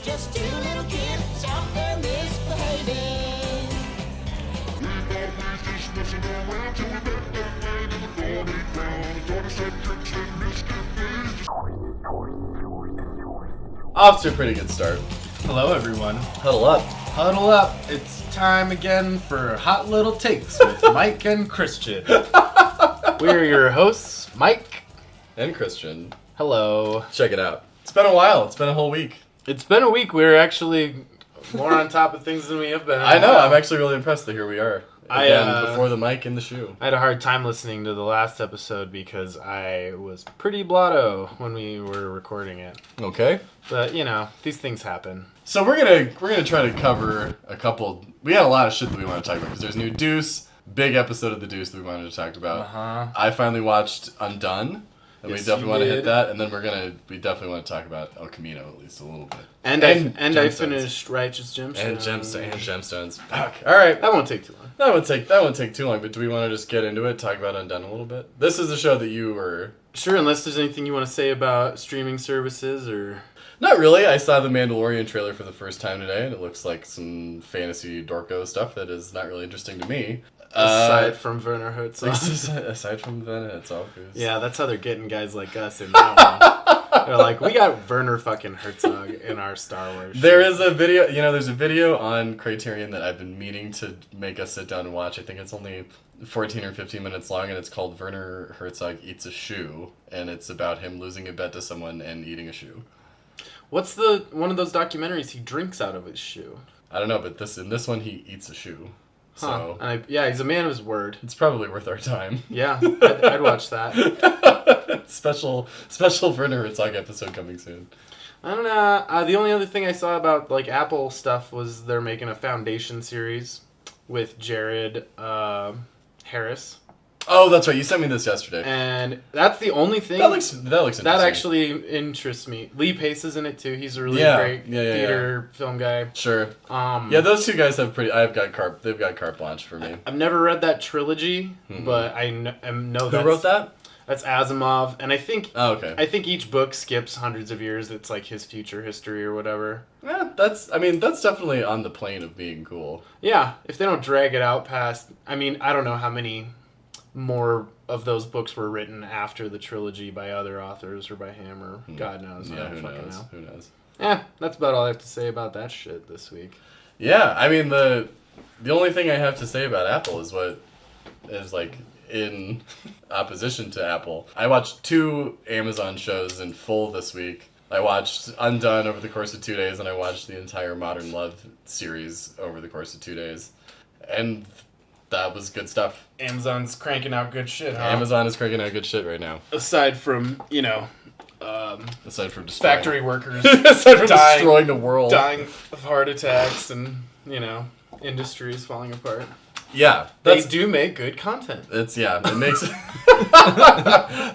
just two little kids out there misbehaving. Off to a pretty good start. Hello, everyone. Huddle up. Huddle up. It's time again for Hot Little Takes with Mike and Christian. We're your hosts, Mike. And Christian. Hello. Check it out. It's been a while. It's been a whole week. It's been a week. We're actually more on top of things than we have been. I know. I'm actually really impressed that here we are. Again, before the mic in the shoe. I had a hard time listening to the last episode because I was pretty blotto when we were recording it. Okay. But, you know, these things happen. So we're gonna try to cover a couple. We had a lot of shit that we want to talk about because there's new Deuce, big episode of the Deuce that we wanted to talk about. I finally watched Undone, and we definitely want to hit that. And then we definitely want to talk about El Camino at least a little bit. And I finished Righteous Gemstones. And Gemstones. Fuck. All right. That won't take too long. That won't take too long. But do we want to just get into it? Talk about Undone a little bit. This is a show that you were. Sure, unless there's anything you want to say about streaming services or. Not really. I saw the Mandalorian trailer for the first time today, and it looks like some fantasy dorko stuff that is not really interesting to me. Aside from Werner Herzog. Aside from Werner Herzog. Yeah, that's how they're getting guys like us in that one. They're like, we got Werner fucking Herzog in our Star Wars. There is a video, there's a video on Criterion that I've been meaning to make us sit down and watch. I think it's only 14 or 15 minutes long, and it's called Werner Herzog Eats a Shoe, and it's about him losing a bet to someone and eating a shoe. What's one of those documentaries he drinks out of his shoe? I don't know, but in this one he eats a shoe. So he's a man of his word. It's probably worth our time. Yeah, I'd watch that. Special Werner Herzog episode coming soon. I don't know. The only other thing I saw about like Apple stuff was they're making a Foundation series with Jared Harris. Oh, that's right. You sent me this yesterday. And that's the only thing. That looks interesting. That actually interests me. Lee Pace is in it too. He's a really great theater film guy. Sure. Those two guys have they've got carte blanche for me. I've never read that trilogy, but I know Who wrote that? That's Asimov, and I think okay. I think each book skips hundreds of years. It's like his future history or whatever. Yeah, that's definitely on the plane of being cool. Yeah, if they don't drag it out past, I don't know how many more of those books were written after the trilogy by other authors or by him or God knows. Yeah, who knows? Yeah, that's about all I have to say about that shit this week. Yeah, the only thing I have to say about Apple is what is like in opposition to Apple. I watched 2 Amazon shows in full this week. I watched Undone over the course of 2 days, and I watched the entire Modern Love series over the course of 2 days. And that was good stuff. Amazon's cranking out good shit, huh? Amazon is cranking out good shit right now. Aside from, aside from factory workers destroying the world. Dying of heart attacks and, industries falling apart. Yeah. They do make good content. It makes...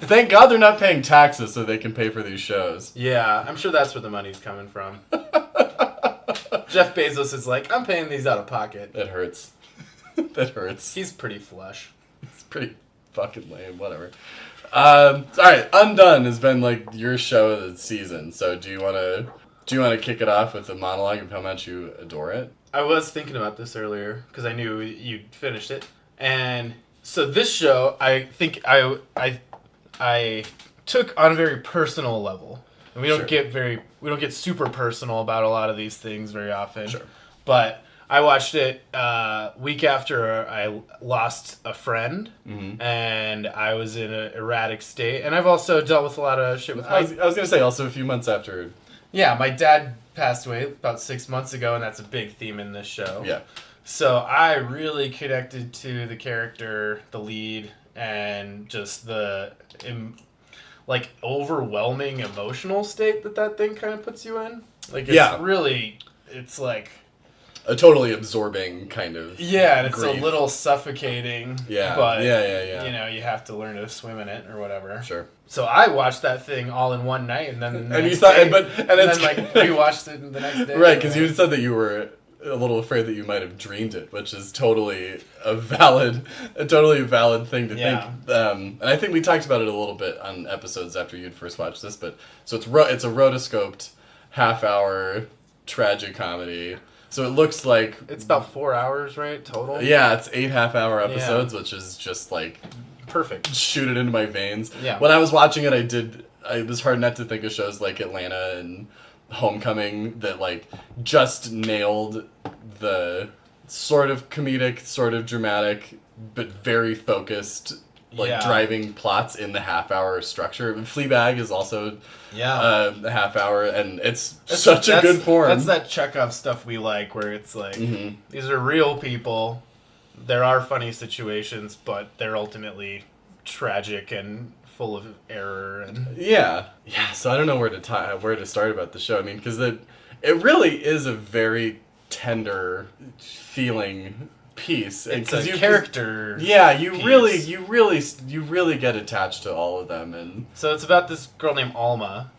Thank God they're not paying taxes so they can pay for these shows. Yeah, I'm sure that's where the money's coming from. Jeff Bezos is like, I'm paying these out of pocket. That hurts. That hurts. He's pretty flush. It's pretty fucking lame. Whatever. Alright, Undone has been like your show of the season. So do you want to kick it off with a monologue of how much you adore it? I was thinking about this earlier because I knew you'd finished it, and so this show I think I took on a very personal level, and we don't get super personal about a lot of these things very often. Sure. But I watched it week after I lost a friend, and I was in an erratic state, and I've also dealt with a lot of shit with. I was gonna say also a few months after. Yeah, my dad passed away about 6 months ago, and that's a big theme in this show. Yeah. So I really connected to the character, the lead, and just the overwhelming emotional state that thing kind of puts you in. Like, it's like a totally absorbing kind of and it's grief. A little suffocating. Yeah. But Yeah. You have to learn to swim in it or whatever. Sure. So I watched that thing all in one night, and then we watched it the next day. Right, because you said that you were a little afraid that you might have dreamed it, which is totally a valid thing to think. And I think we talked about it a little bit on episodes after you'd first watched this, but so it's a rotoscoped half-hour tragic comedy. So it looks like... It's about 4 hours, right, total? Yeah, it's 8 half-hour episodes, which is just, like... Perfect. Shoot it into my veins. Yeah. When I was watching it, it was hard not to think of shows like Atlanta and Homecoming that, like, just nailed the sort of comedic, sort of dramatic, but very focused, like, driving plots in the half-hour structure. Fleabag is also a half-hour, and it's such a good form. That's that Chekhov stuff we like, where it's like, these are real people. There are funny situations, but they're ultimately tragic and full of error. And yeah. So I don't know where to start about the show. I mean, because it really is a very tender feeling piece. It's a character. Yeah, you really get attached to all of them, and so it's about this girl named Alma,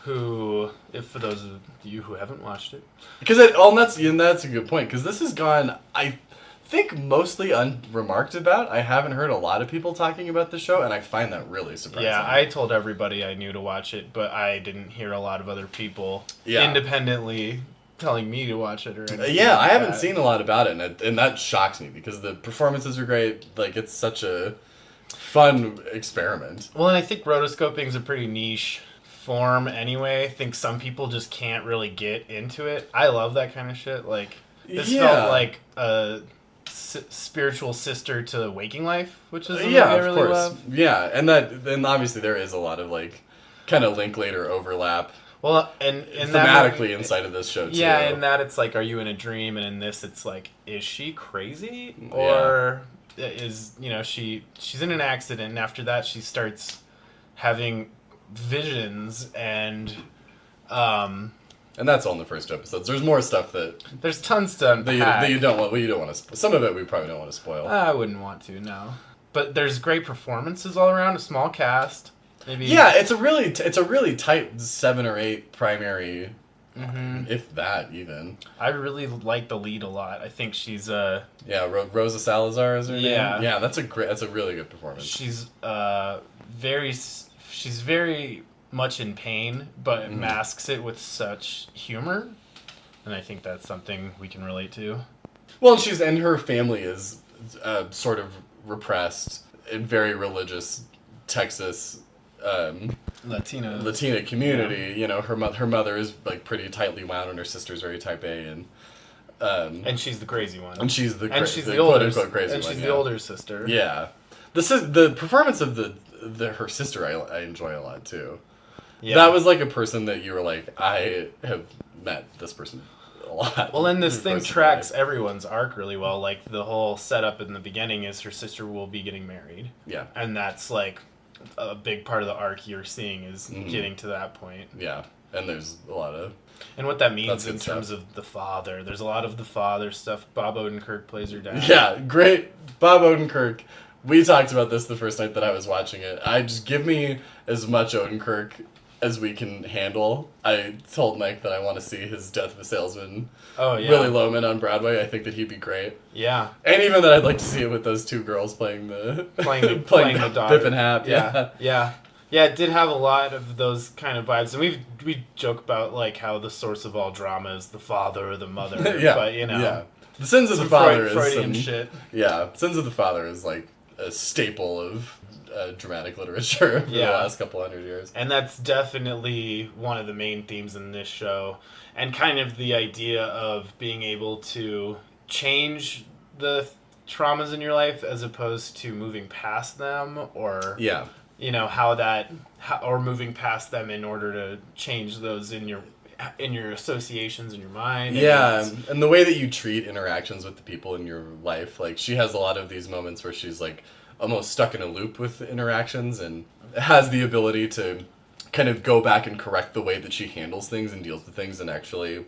who, if for those of you who haven't watched it, because that's a good point. Because this has gone, I think, mostly unremarked about. I haven't heard a lot of people talking about the show, and I find that really surprising. Yeah, I told everybody I knew to watch it, but I didn't hear a lot of other people independently telling me to watch it or anything. Yeah, I haven't seen a lot about it, and that shocks me because the performances are great. Like, it's such a fun experiment. Well, and I think rotoscoping is a pretty niche form anyway. I think some people just can't really get into it. I love that kind of shit. Like, this felt like a spiritual sister to Waking Life, which is a movie I really love. Yeah, and obviously there is a lot of, like, kind of Linklater overlap. Well, and thematically inside of this show too. Yeah, in that it's like, are you in a dream? And in this, it's like, is she crazy, or is she's in an accident, and after that she starts having visions, and that's all in the first 2 episodes. There's more stuff there's tons to unpack. that you don't want to. Some of it we probably don't want to spoil. I wouldn't want to, no. But there's great performances all around. A small cast. Maybe. Yeah, it's a really tight 7 or 8 primary, if that even. I really like the lead a lot. I think she's Rosa Salazar is her name. Yeah, that's a really good performance. She's very much in pain, but masks it with such humor, and I think that's something we can relate to. Well, and her family is sort of repressed in very religious Texas. Latina community. You know, her mother is, like, pretty tightly wound, and her sister's very type A, and she's the crazy one, and she's the older crazy and one, she's the older sister. Yeah, the performance of her sister I enjoy a lot too. Yeah, that was like a person that you were like, I have met this person a lot. Well, and this thing tracks everyone's arc really well. Like, the whole setup in the beginning is her sister will be getting married. Yeah, and that's like a big part of the arc you're seeing is getting to that point. Yeah, and there's a lot of... And what that means in terms of the father. There's a lot of the father stuff. Bob Odenkirk plays her dad. Yeah, great. Bob Odenkirk. We talked about this the first night that I was watching it. Just give me as much Odenkirk as we can handle. I told Mike that I want to see his Death of a Salesman. Oh, yeah. Willie Loman on Broadway. I think that he'd be great. Yeah. And even that I'd like to see it with those 2 girls playing the daughter. Bip and Hap. Yeah. Yeah, it did have a lot of those kind of vibes. And we joke about, like, how the source of all drama is the father or the mother. But, the Sins of the Father is Freudian shit. Yeah, Sins of the Father is, like, a staple of dramatic literature for the last couple 100 years. And that's definitely one of the main themes in this show. And kind of the idea of being able to change the traumas in your life as opposed to moving past them, or or moving past them in order to change those in your associations in your mind. And the way that you treat interactions with the people in your life. Like, she has a lot of these moments where she's, like, almost stuck in a loop with interactions, and has the ability to kind of go back and correct the way that she handles things and deals with things, and actually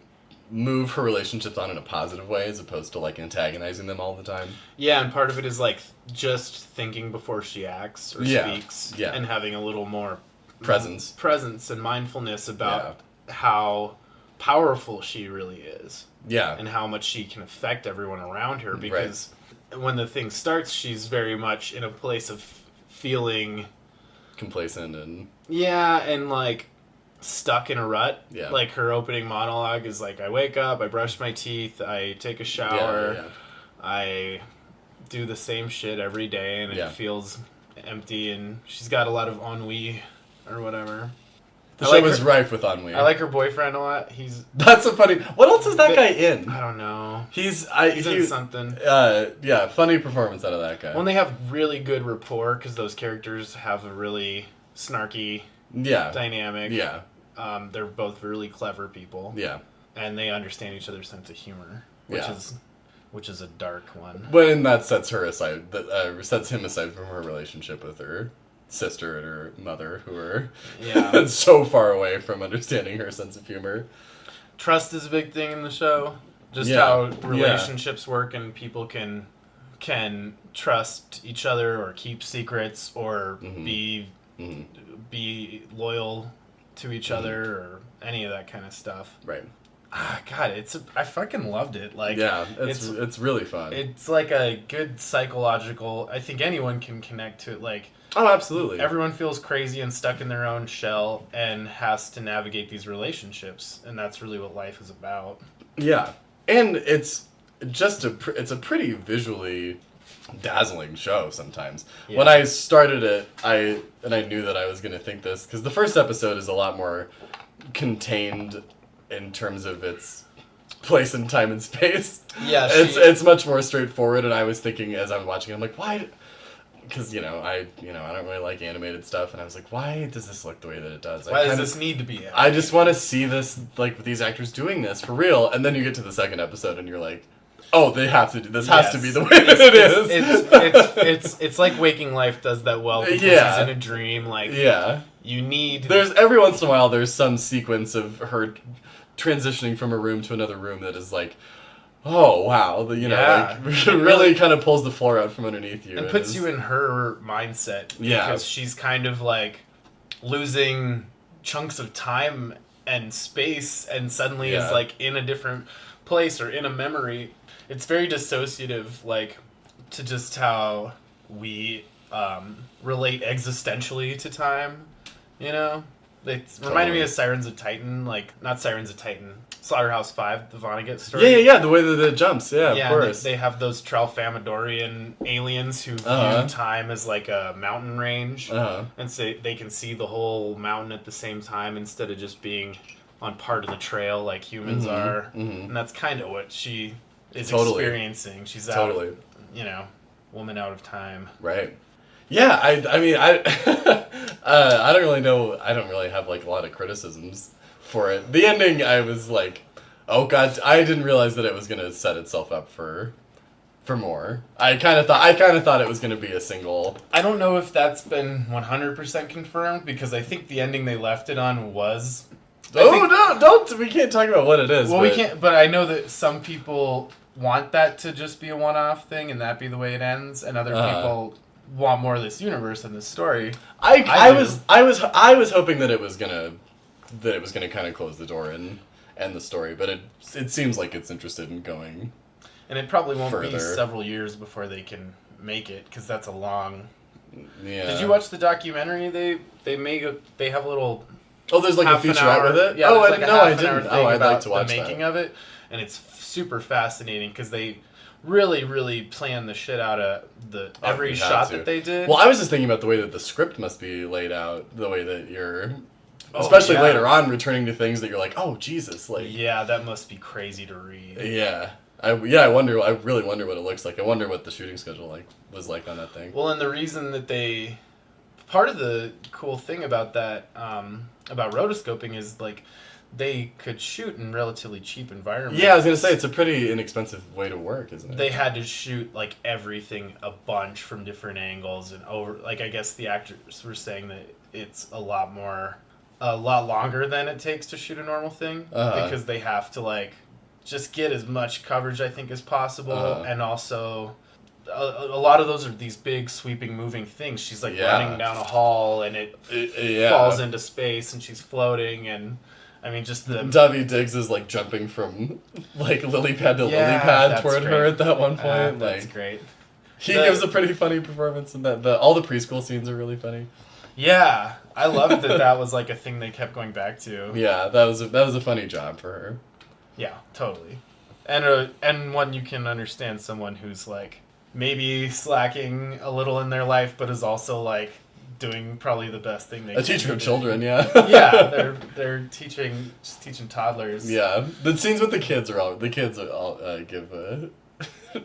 move her relationships on in a positive way as opposed to, like, antagonizing them all the time. Yeah, and part of it is, like, just thinking before she acts or speaks, and having a little more presence and mindfulness about how powerful she really is. Yeah. And how much she can affect everyone around her, because when the thing starts, she's very much in a place of feeling complacent and... Yeah, and, like, stuck in a rut. Yeah. Like her opening monologue is like, I wake up, I brush my teeth, I take a shower, I do the same shit every day, and it feels empty, and she's got a lot of ennui or whatever. The show is rife with ennui. I like her boyfriend a lot. That's a funny... What else is that guy in? I don't know. He's in something. Funny performance out of that guy. When they have really good rapport, because those characters have a really snarky dynamic. Yeah. They're both really clever people. Yeah. And they understand each other's sense of humor, which is a dark one. When that sets her aside, sets him aside from her relationship with her sister and her mother, who are so far away from understanding her sense of humor. Trust is a big thing in the show. Just how relationships work, and people can trust each other or keep secrets or be loyal to each other or any of that kind of stuff. Right. God, I fucking loved it. Like, it's really fun. It's like a good psychological. I think anyone can connect to it. Like, oh, absolutely. Everyone feels crazy and stuck in their own shell and has to navigate these relationships, and that's really what life is about. Yeah, and it's just it's a pretty visually dazzling show sometimes. Yeah. When I started it, I knew that I was going to think this, because the first episode is a lot more contained in terms of its place in time and space. Yeah, it's much more straightforward, and I was thinking as I'm watching it, I'm like, why? Because I don't really like animated stuff, and I was like, why does this look the way that it does? Why does this need to be animated? I just want to see this, like, these actors doing this for real, and then you get to the second episode, and you're like, oh, they have to do this. Has to be the way that it is. It's like Waking Life does that well, because he's in a dream. Like, you need. There's every once in a while there's some sequence of her transitioning from a room to another room that is like, oh wow, like really kind of pulls the floor out from underneath you and puts you in her mindset. Yeah, because she's kind of like losing chunks of time and space, and suddenly is like in a different place or in a memory. It's very dissociative, like, to just how we relate existentially to time, It reminded me of Sirens of Titan, like, not Sirens of Titan, Slaughterhouse-5, the Vonnegut story. Yeah, the way that it jumps, of course. They have those Tralfamadorian aliens who view time as like a mountain range, and so they can see the whole mountain at the same time instead of just being on part of the trail like humans are, and that's kind of what she is experiencing. She's out, woman out of time. Right. Yeah, I mean, I don't really know. I don't really have like a lot of criticisms for it. The ending, I was like, oh god, I didn't realize that it was gonna set itself up for more. I kind of thought it was gonna be a single. I don't know if that's been 100% confirmed, because I think the ending they left it on was. Don't. We can't talk about what it is. Well, we can't. But I know that some people want that to just be a one-off thing and that be the way it ends, and other people want more of this universe and this story. I was hoping that it was gonna kind of close the door and end the story, but it seems like it's interested in going. And it probably won't further. Be several years before they can make it, because that's a long. Yeah. Did you watch the documentary? They have a little. Oh, there's like a featurette with it? Yeah, I didn't. Oh, I'd like to watch the making of it, and it's super fascinating because they really, really plan the shit out of every shot that they did. Well, I was just thinking about the way that the script must be laid out, the way that you're, especially later on, returning to things that you're like, oh, Jesus, like. Yeah, that must be crazy to read. Yeah. I really wonder what it looks like. I wonder what the shooting schedule was like on that thing. Well, and the reason that part of the cool thing about that, about rotoscoping is, like, they could shoot in relatively cheap environments. Yeah, I was going to say, it's a pretty inexpensive way to work, isn't it? They had to shoot, like, everything a bunch from different angles, and I guess the actors were saying that it's a lot longer than it takes to shoot a normal thing, because they have to, like, just get as much coverage, I think, as possible, and also a lot of those are these big sweeping moving things. She's like running down a hall and it falls into space and she's floating, and I mean just the Daveed Diggs is like jumping from like lily pad to lily pad toward her at that one point. That's great. He gives a pretty funny performance in that. All the preschool scenes are really funny. Yeah, I loved that was like a thing they kept going back to. Yeah, that was a funny job for her. Yeah, totally. And one you can understand someone who's like maybe slacking a little in their life, but is also like doing probably the best thing they can. A teacher do. of children, yeah. Yeah, they're teaching toddlers. Yeah, the scenes with the kids are all give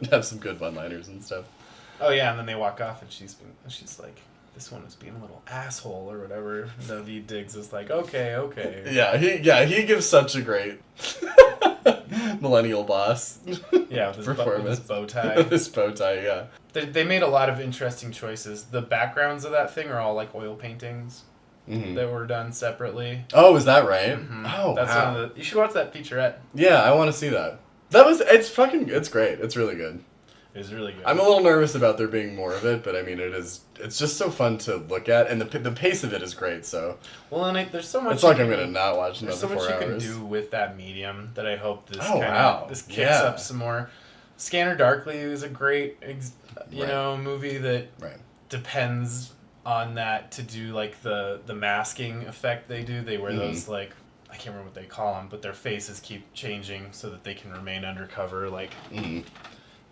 have some good one-liners and stuff. Oh yeah, and then they walk off, and she's like, this one is being a little asshole or whatever. David Diggs is like, okay. Yeah, he gives such a great millennial boss. Yeah, with performance. his bow tie. This bow tie, yeah. They made a lot of interesting choices. The backgrounds of that thing are all like oil paintings that were done separately. Oh, is that right? Mm-hmm. Oh, that's wow. one of the. You should watch that featurette. Yeah, I want to see that. It's great. It's really good. It was really good. I'm a little nervous about there being more of it, but I mean, it's just so fun to look at, and the pace of it is great, so. Well, and there's so much. It's like I'm going to not watch another 4 hours. There's so much you can do with that medium that I hope this this kicks up some more. Scanner Darkly is a great, movie that depends on that to do like the masking effect they do. They wear those like, I can't remember what they call them, but their faces keep changing so that they can remain undercover. Like,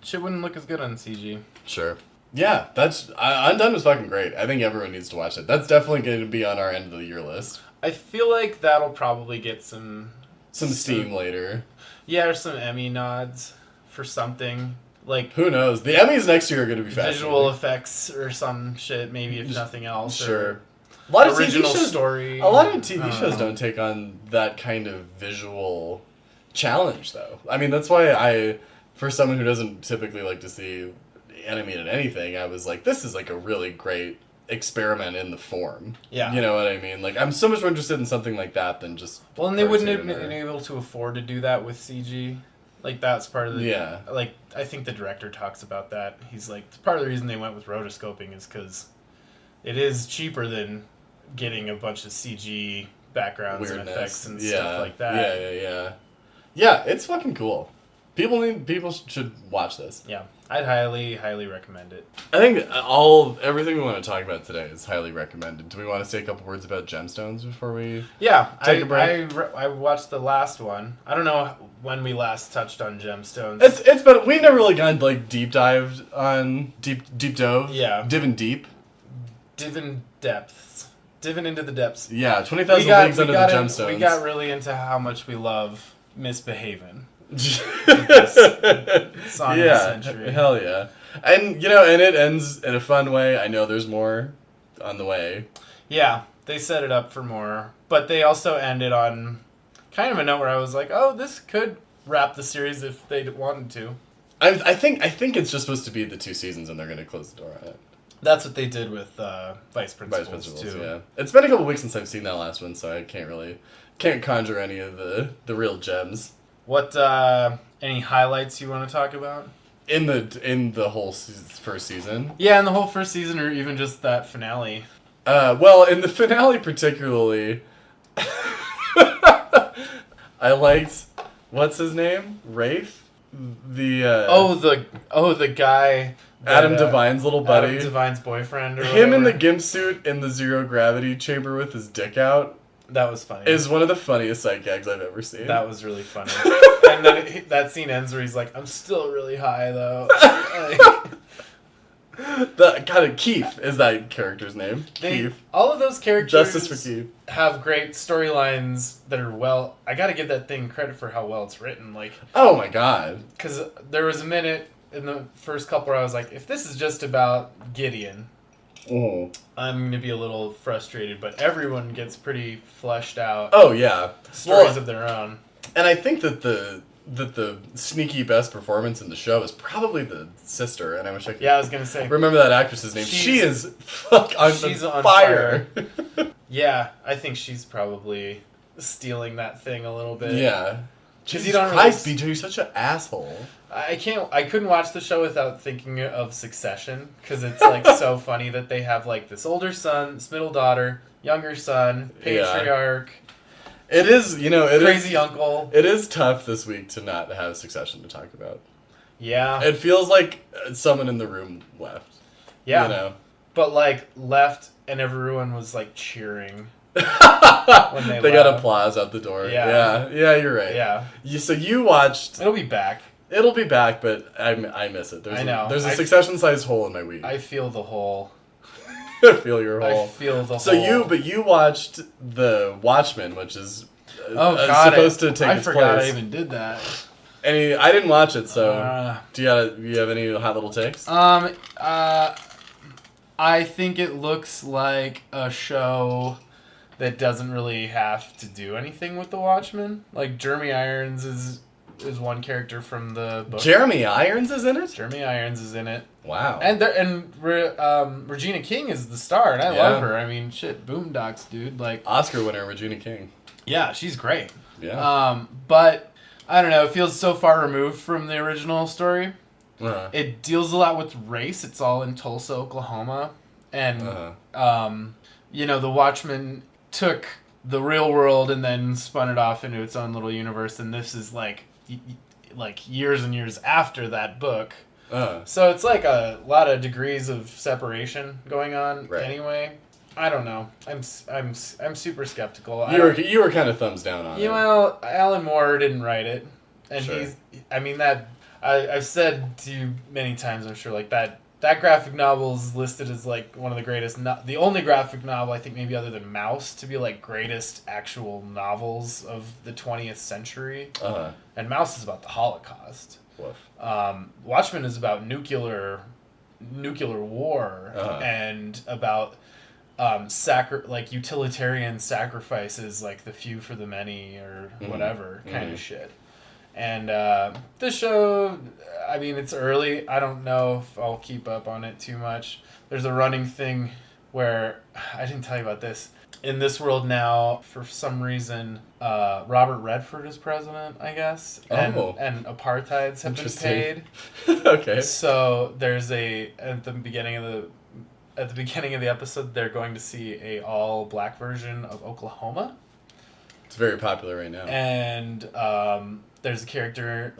shit wouldn't look as good on CG. Sure. Yeah, Undone was fucking great. I think everyone needs to watch it. That's definitely going to be on our end of the year list. I feel like that'll probably get some steam later. Yeah, or some Emmy nods for something. Like, who knows? The Emmys next year are going to be visual effects or some shit, maybe, if nothing else. Sure. A lot of original TV shows, story. A lot of TV shows don't take on that kind of visual challenge, though. I mean, that's why for someone who doesn't typically like to see animated anything, I was like, this is like a really great experiment in the form. Yeah. You know what I mean? Like, I'm so much more interested in something like that than just... Well, and they wouldn't have been able to afford to do that with CG. Like, that's part of the... Yeah. Like, I think the director talks about that. He's like, part of the reason they went with rotoscoping is because it is cheaper than getting a bunch of CG backgrounds and effects and stuff like that. Yeah, it's fucking cool. People should watch this. Yeah, I'd highly, highly recommend it. I think everything we want to talk about today is highly recommended. Do we want to say a couple words about gemstones before we take a break? I watched the last one. I don't know when we last touched on gemstones. But we've never really gone like deep dove. Yeah. Divin deep. Divin depths. Divin into the depths. Yeah, 20,000 Leagues Under the Gemstones. We got really into how much we love Misbehavin'. Century. Hell yeah. And it ends in a fun way. I know there's more on the way. Yeah, they set it up for more, but they also ended on kind of a note where I was like, oh, this could wrap the series if they wanted to. I think it's just supposed to be the 2 seasons, and they're going to close the door on it. That's what they did with Vice Principals too. Yeah. It's been a couple weeks since I've seen that last one, so I can't conjure any of the real gems. What any highlights you want to talk about in the whole first season? Yeah, in the whole first season, or even just that finale. Well, in the finale particularly, I liked what's his name, Rafe, the guy. Adam Devine's little buddy. Adam Devine's boyfriend. Or him whatever. in the gimp suit in the zero gravity chamber with his dick out. That was funny. Is one of the funniest sight gags I've ever seen. That was really funny. And then that scene ends where he's like, I'm still really high, though. Keith is that character's name. Keith. All of those characters Justice for Keith. Have great storylines that are I gotta give that thing credit for how well it's written. Like, oh my god. Because there was a minute in the first couple where I was like, if this is just about Gideon... I'm going to be a little frustrated, but everyone gets pretty fleshed out. Oh, yeah. Stories of their own. And I think that the sneaky best performance in the show is probably the sister, and I wish I could... Yeah, I was going to say. Remember that actress's name. She's on fire. Yeah, I think she's probably stealing that thing a little bit. Yeah. Jesus Christ, BJ, you're such an asshole. I couldn't watch the show without thinking of Succession, because it's like so funny that they have like this older son, this middle daughter, younger son, patriarch. Yeah. It is, crazy uncle. It is tough this week to not have Succession to talk about. Yeah. It feels like someone in the room left. Yeah. But like left and everyone was like cheering when they got left. applause out the door. Yeah. Yeah, you're right. Yeah. So you watched. It'll be back. It'll be back, but I miss it. I know. There's a Succession-sized hole in my week. I feel the hole. I feel your hole. I feel the so hole. you watched The Watchmen, which is supposed to take its place. I forgot I even did that. And I didn't watch it, so do you have any hot little takes? I think it looks like a show that doesn't really have to do anything with the Watchmen. Like Jeremy Irons is one character from the book. Jeremy Irons is in it? Jeremy Irons is in it. Wow. And Regina King is the star, and I love her. I mean, shit, Boondocks, dude. Like Oscar winner Regina King. Yeah, she's great. Yeah. But I don't know. It feels so far removed from the original story. Uh-huh. It deals a lot with race. It's all in Tulsa, Oklahoma, and the Watchmen took the real world and then spun it off into its own little universe. And this is like years and years after that book. So it's like a lot of degrees of separation going on. Right. Anyway. I don't know. I'm super skeptical. You were kind of thumbs down on it. Well, Alan Moore didn't write it, and sure. I've said to you many times, I'm sure, like that graphic novel is listed as like one of the greatest, the only graphic novel I think maybe other than Mouse to be like greatest actual novels of the 20th century. And Mouse is about the Holocaust. Watchmen is about nuclear war and about utilitarian sacrifices, like the few for the many or whatever kind of shit. And this show, I mean, it's early. I don't know if I'll keep up on it too much. There's a running thing where, I didn't tell you about this. In this world now, for some reason, Robert Redford is president, I guess. And apartheids have been paid. Okay. So there's at the beginning of the episode, they're going to see a all-black version of Oklahoma. It's very popular right now. And there's a character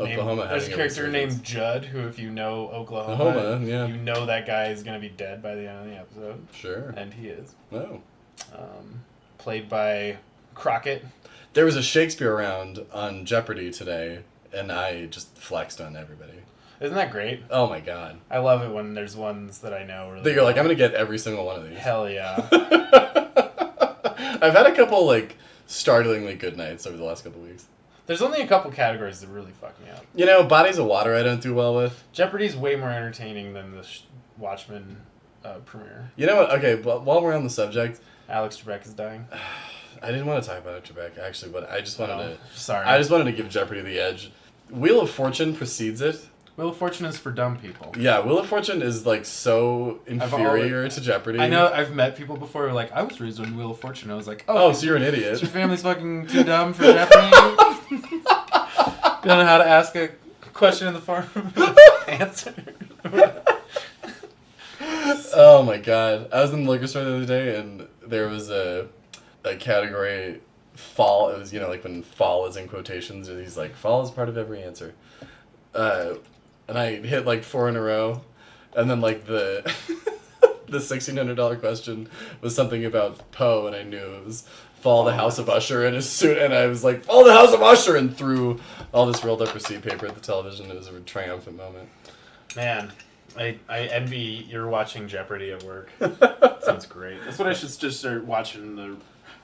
named Judd, who, if you know Oklahoma, you know that guy is going to be dead by the end of the episode. Sure. And he is. Oh. Played by Crockett. There was a Shakespeare round on Jeopardy today, and I just flexed on everybody. Isn't that great? Oh my god. I love it when there's ones that I know really they go like, I'm going to get every single one of these. Hell yeah. I've had a couple, like, startlingly good nights over the last couple weeks. There's only a couple categories that really fuck me up. Bodies of water I don't do well with. Jeopardy's way more entertaining than the Watchmen premiere. You know what? Okay, while we're on the subject... Alex Trebek is dying. I didn't want to talk about Trebek, actually, but I just wanted to... Sorry. I just wanted to give Jeopardy the edge. Wheel of Fortune precedes it. Wheel of Fortune is for dumb people. Yeah, Wheel of Fortune is, like, so inferior to Jeopardy. I know, I've met people before who are like, I was raised on Wheel of Fortune. I was like, oh so you're an idiot. Your family's fucking too dumb for Jeopardy? You don't know how to ask a question in the form of an answer? Oh my god. I was in the liquor store the other day, and there was a category, fall. It was, like when fall is in quotations, and he's like, fall is part of every answer. And I hit like 4 in a row, and then like the the $1,600 question was something about Poe, and I knew it was Fall the House of Usher in his suit, and I was like, Fall the House of Usher, and threw all this rolled up receipt paper at the television. It was a triumphant moment. Man, I envy you're watching Jeopardy at work. Sounds great. That's what I should just start watching, the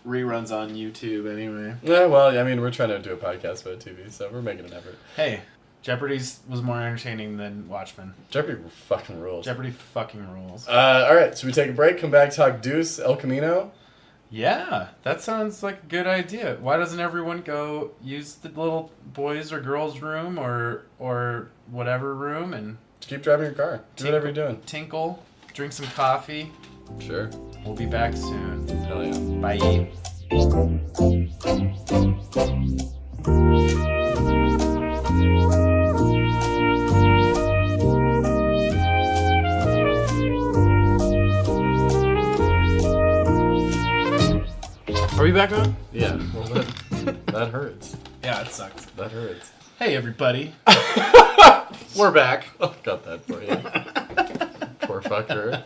reruns on YouTube anyway. Yeah, well, I mean, we're trying to do a podcast about TV, so we're making an effort. Hey, Jeopardy's was more entertaining than Watchmen. Jeopardy fucking rules. Jeopardy fucking rules. All right, should we take a break, come back, talk Deuce, El Camino? Yeah, that sounds like a good idea. Why doesn't everyone go use the little boys' or girls' room or whatever room and... Just keep driving your car. Do whatever you're doing. Tinkle, drink some coffee. Sure. We'll be back soon. Hell yeah. Bye. Are we back on? Yeah. Well, that hurts. Yeah, it sucks. That hurts. Hey, everybody. We're back. I'll cut that for you. Poor fucker.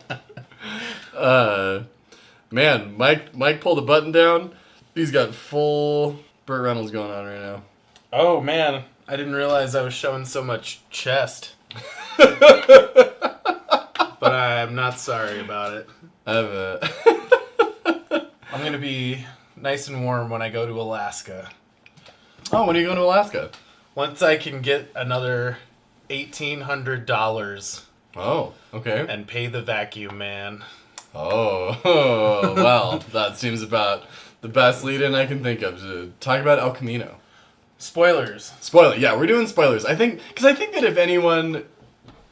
Man, Mike pulled a button down. He's got full Burt Reynolds going on right now. Oh, man. I didn't realize I was showing so much chest. But I'm not sorry about it. I'm going to be nice and warm when I go to Alaska. Oh, when are you going to Alaska? Once I can get another $1,800 Oh, okay. and pay the vacuum man. Oh, well, that seems about the best lead-in I can think of to talk about El Camino. Spoilers. Spoiler, yeah, we're doing spoilers. I think that if anyone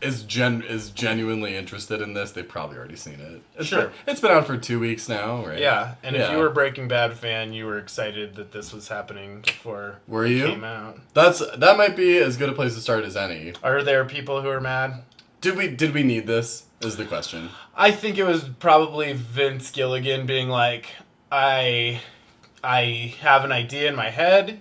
is genuinely interested in this, they've probably already seen it. It's been out for 2 weeks now, right? Yeah, and if you were a Breaking Bad fan, you were excited that this was happening before it came out. That might be as good a place to start as any. Are there people who are mad? Did we need this? Is the question. I think it was probably Vince Gilligan being like, I have an idea in my head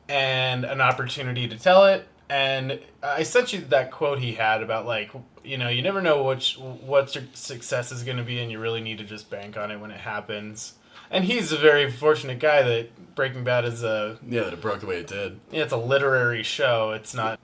and an opportunity to tell it. And I sent you that quote he had about, like, you know, you never know what your success is going to be, and you really need to just bank on it when it happens. And he's a very fortunate guy that Breaking Bad is that it broke the way it did. Yeah, it's a literary show. It's not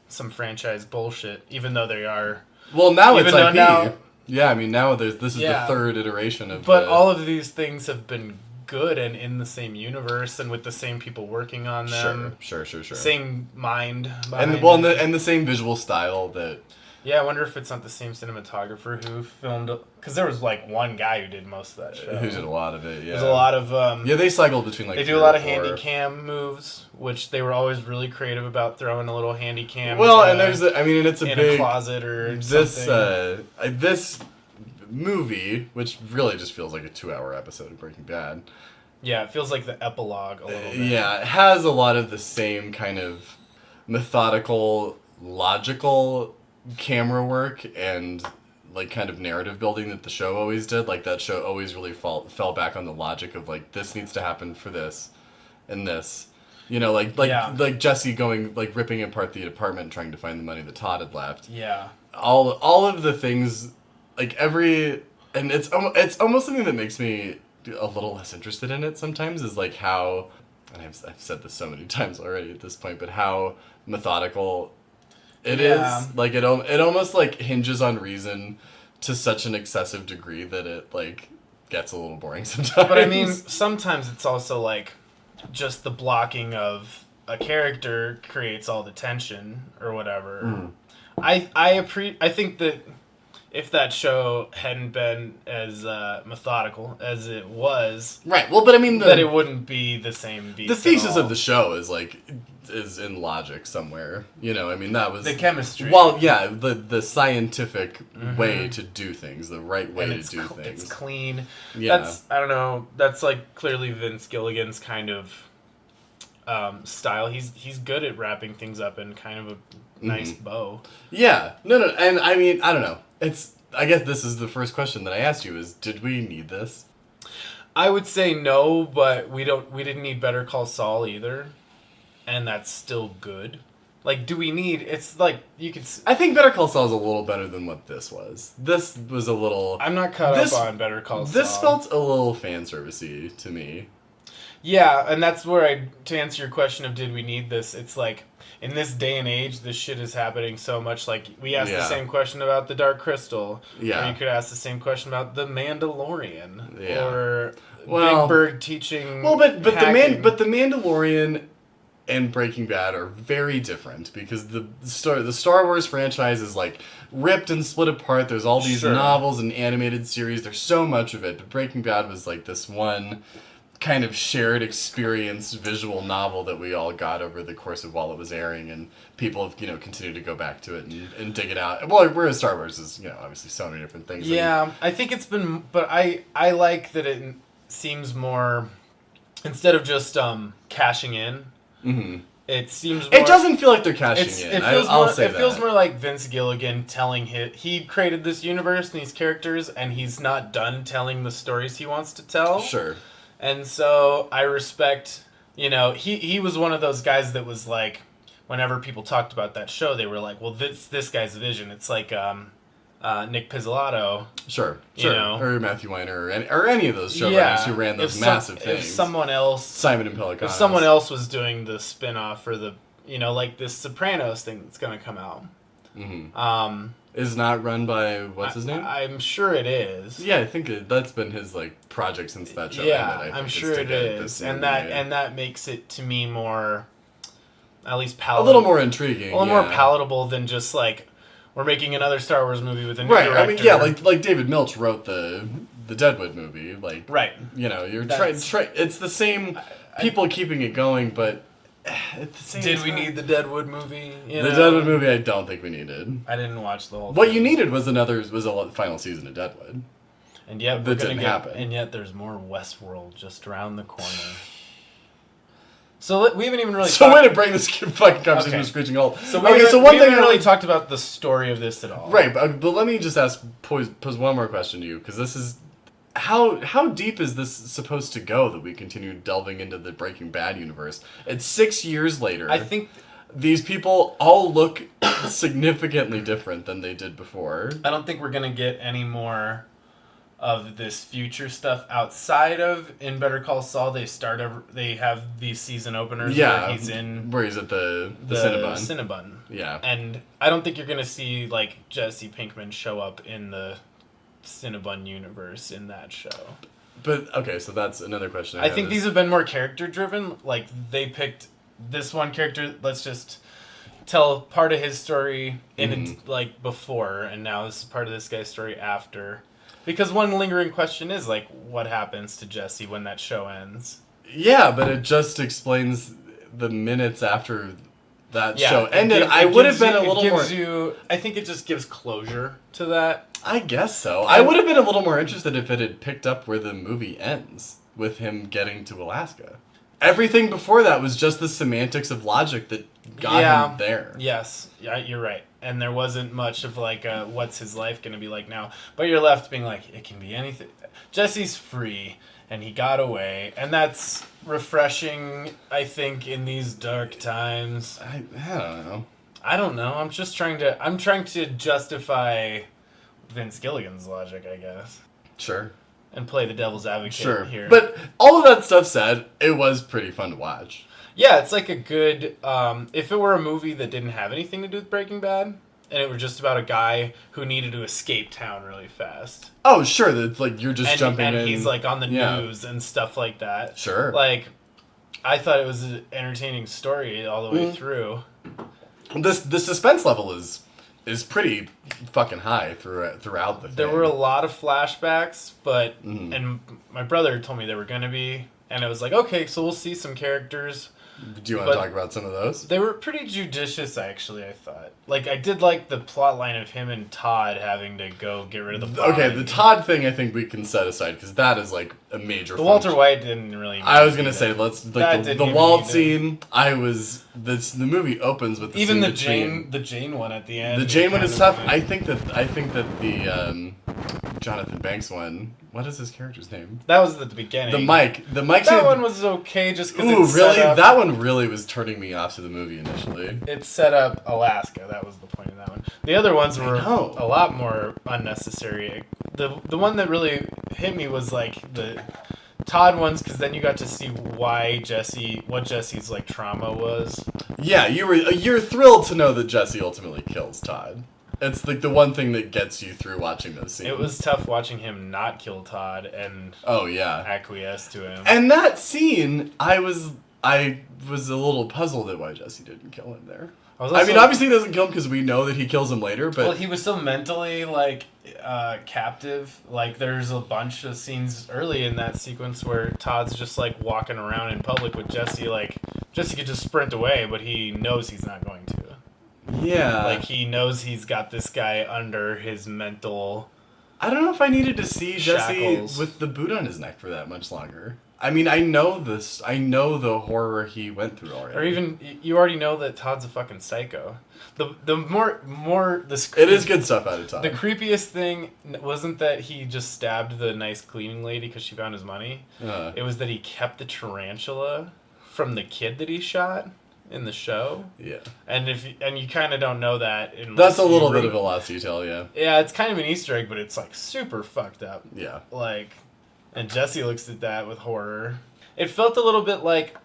some franchise bullshit, even though they are. Well, now it's IP. Yeah, I mean, now this is the third iteration of. But all of these things have been good and in the same universe and with the same people working on them. Sure. Same mind. And the same visual style that. Yeah, I wonder if it's not the same cinematographer who filmed, because there was like one guy who did most of that show. Who did a lot of it, yeah. There's a lot of... they cycled between like they do a lot of handy cam moves, which they were always really creative about, throwing a little handy cam. Well, and it's a in big... a closet or something. This movie, which really just feels like a 2-hour episode of Breaking Bad. Yeah, it feels like the epilogue a little bit. Yeah, it has a lot of the same kind of methodical, logical camera work and like kind of narrative building that the show always did. Like that show always really fell back on the logic of like, this needs to happen for this and this. You know, like Jesse going, like ripping apart the apartment trying to find the money that Todd had left. Yeah. All of the things, like and it's almost something that makes me a little less interested in it sometimes, is like how, and I've said this so many times already at this point, but how methodical it is. Like it almost like hinges on reason to such an excessive degree that it like gets a little boring sometimes. But I mean, sometimes it's also like just the blocking of a character creates all the tension or whatever. I think that if that show hadn't been as methodical as it was, right? Well, but I mean, that it wouldn't be the same beast. The thesis of the show is in logic somewhere. You know, I mean, that was the chemistry. Well, yeah, the scientific way to do things, the right way to do things. It's clean. Yeah, I don't know. That's like clearly Vince Gilligan's kind of style. He's good at wrapping things up in kind of a nice bow. Yeah, no, and I mean, I don't know. I guess this is the first question that I asked you: is did we need this? I would say no, but we didn't need Better Call Saul either, and that's still good. Like, do we need? It's like you could. I think Better Call Saul is a little better than what this was. This was a little. I'm not caught up on Better Call Saul. This felt a little fan servicey to me. Yeah, and that's where to answer your question of did we need this, it's like, in this day and age, this shit is happening so much. Like, we asked the same question about The Dark Crystal. Yeah. Or you could ask the same question about The Mandalorian. Yeah. Or Big Bird teaching but the Mandalorian and Breaking Bad are very different because the Star Wars franchise is like ripped and split apart. There's all these novels and animated series. There's so much of it. But Breaking Bad was like this one kind of shared experience visual novel that we all got over the course of while it was airing, and people have, you know, continued to go back to it and dig it out. Well, whereas Star Wars is, you know, obviously so many different things. Yeah, I think it's been, but I like that it seems more, instead of just cashing in, it seems more, it doesn't feel like they're cashing in. It feels more like Vince Gilligan telling he created this universe and these characters, and he's not done telling the stories he wants to tell. Sure. And so I respect, you know, he was one of those guys that was like, whenever people talked about that show, they were like, well, this guy's vision. It's like Nick Pizzolatto. Sure. You know. Or Matthew Weiner, or any of those showrunners who ran those massive things. If someone else... Simon and Pelicanos. If someone else was doing the spin-off for the... like this Sopranos thing that's going to come out. Mm-hmm. Is not run by... What's his name? I'm sure it is. Yeah, I think that's been his project since that show ended. I'm sure it is. And that makes it, to me, more... At least palatable. A little more intriguing. A little more palatable than just, we're making another Star Wars movie with a new director. I mean, yeah, like David Milch wrote the Deadwood movie. Right. You're trying... It's the same people keeping it going, but... At the same Did time, we need the Deadwood movie? The Deadwood movie, I don't think we needed. I didn't watch the whole thing. What you needed was a final season of Deadwood. And yet that didn't happen. And yet there's more Westworld just around the corner. So we haven't even really. So way to bring this fucking conversation to screeching halt. So we haven't really talked about the story of this at all. Right, but let me just pose one more question to you, because this is. How deep is this supposed to go that we continue delving into the Breaking Bad universe? It's 6 years later. I think these people all look significantly different than they did before. I don't think we're gonna get any more of this future stuff outside of in Better Call Saul. They have these season openers where he's at the Cinnabon. Yeah, and I don't think you're gonna see Jesse Pinkman show up in the Cinnabon universe in that show. But okay, so that's another question. I think these have been more character driven. They picked this one character. Let's just tell part of his story before, and now this is part of this guy's story after. Because one lingering question is what happens to Jesse when that show ends? Yeah, but it just explains the minutes after that show ended. I would have been a little more. I think it just gives closure to that. I guess so. I would have been a little more interested if it had picked up where the movie ends, with him getting to Alaska. Everything before that was just the semantics of logic that got him there. Yes, yeah, you're right. And there wasn't much of what's his life going to be like now. But you're left being it can be anything. Jesse's free, and he got away, and that's refreshing, I think, in these dark times. I don't know. I don't know. I'm trying to justify Vince Gilligan's logic, I guess. Sure. And play the devil's advocate here. But all of that stuff said, it was pretty fun to watch. Yeah, it's a good... if it were a movie that didn't have anything to do with Breaking Bad, and it were just about a guy who needed to escape town really fast. Oh, sure. That's you're just jumping in. And he's on the news and stuff like that. Sure. I thought it was an entertaining story all the way through. The suspense level is pretty fucking high throughout the thing. There were a lot of flashbacks, but and my brother told me there were gonna be, and it was okay, so we'll see some characters. Do you want to talk about some of those? They were pretty judicious, actually, I thought. I did like the plot line of him and Todd having to go get rid of the bomb. Okay, the Todd thing I think we can set aside, because that is a major The Walter White didn't really need I was going to say, let's... the Walt scene, the movie opens with the even scene the Jane one at the end. The Jane one is tough. I think that the Jonathan Banks one... What is his character's name? That was at the beginning. The Mike that one was okay just because it's really? That one really was turning me off to the movie initially. It set up Alaska. That was the point of that one. The other ones were a lot more unnecessary. The one that really hit me was the Todd ones, because then you got to see what Jesse's trauma was. Yeah, you're thrilled to know that Jesse ultimately kills Todd. It's the one thing that gets you through watching those scenes. It was tough watching him not kill Todd and acquiesce to him. And that scene, I was a little puzzled at why Jesse didn't kill him there. Obviously he doesn't kill him because we know that he kills him later, but... he was so mentally, captive. There's a bunch of scenes early in that sequence where Todd's just, walking around in public with Jesse. Jesse could just sprint away, but he knows he's not going to. Yeah. He knows he's got this guy under his mental... I don't know if I needed to see shackles. Jesse with the boot on his neck for that much longer. I mean, I know this. I know the horror he went through already. Or even, you already know that Todd's a fucking psycho. The more it is good stuff out of Todd. The creepiest thing wasn't that he just stabbed the nice cleaning lady because she found his money. It was that he kept the tarantula from the kid that he shot. in the show. Yeah. And you kind of don't know that. That's a little bit of a lost detail, yeah. Yeah, it's kind of an Easter egg, but it's like super fucked up. Yeah. Like, and Jesse looks at that with horror. It felt a little bit like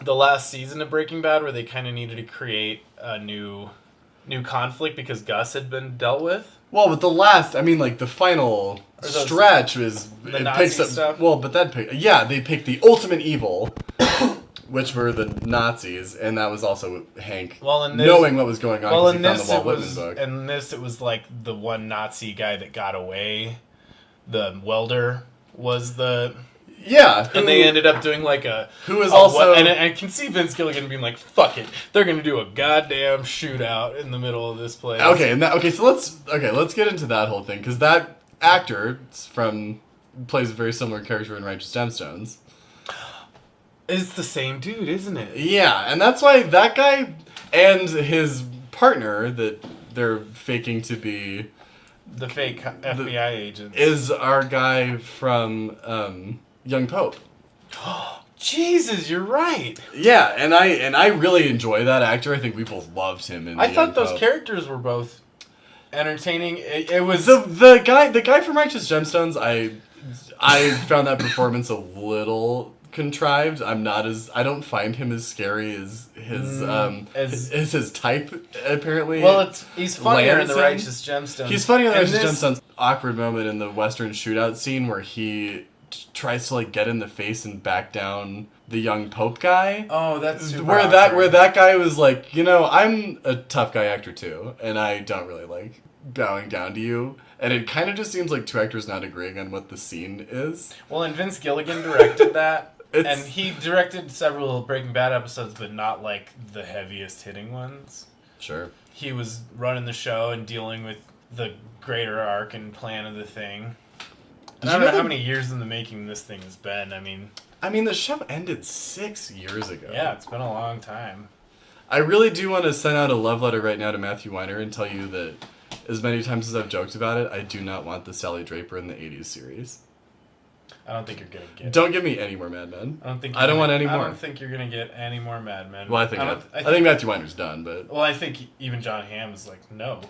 the last season of Breaking Bad, where they kind of needed to create a new conflict because Gus had been dealt with. Well, but the final stretch is the it Nazi picks up. stuff? Well, but they picked the ultimate evil, which were the Nazis, and that was also Hank knowing what was going on because he found the Walt Whitman book. In this, it was like the one Nazi guy that got away. The welder was the. Yeah, and they ended up doing like who is also and I can see Vince Gilligan being like, "Fuck it, they're gonna do a goddamn shootout in the middle of this place." So let's get into that whole thing because that actor plays a very similar character in Righteous Gemstones. It's the same dude, isn't it? Yeah, and that's why that guy and his partner that they're faking to be the fake FBI agent is our guy from Young Pope. Jesus, you're right. Yeah, and I really enjoy that actor. I think we both loved him in I thought Young those Pope. characters were both entertaining. It was the guy from Righteous Gemstones. I found that performance a little contrived. I don't find him as scary as his type apparently. Well, he's funnier in the Righteous Gemstones. He's funnier in the Righteous Gemstones. Awkward moment in the Western shootout scene where he tries to like get in the face and back down the young Pope guy. Oh, that's super where awkward. that guy was like, I'm a tough guy actor too, and I don't really like bowing down to you. And it kind of just seems like two actors not agreeing on what the scene is. Well, and Vince Gilligan directed that. And he directed several Breaking Bad episodes, but not like the heaviest hitting ones. Sure. He was running the show and dealing with the greater arc and plan of the thing. I don't know how many years in the making this thing has been. I mean, the show ended 6 years ago. Yeah, it's been a long time. I really do want to send out a love letter right now to Matthew Weiner and tell you that as many times as I've joked about it, I do not want the Sally Draper in the 80s series. I don't think you're going to get Don't give me any more Mad Men. I don't want any more. I don't think you're going to get any more Mad Men. Well, I think Matthew Weiner's done, but... Well, I think even John Hamm is like, no.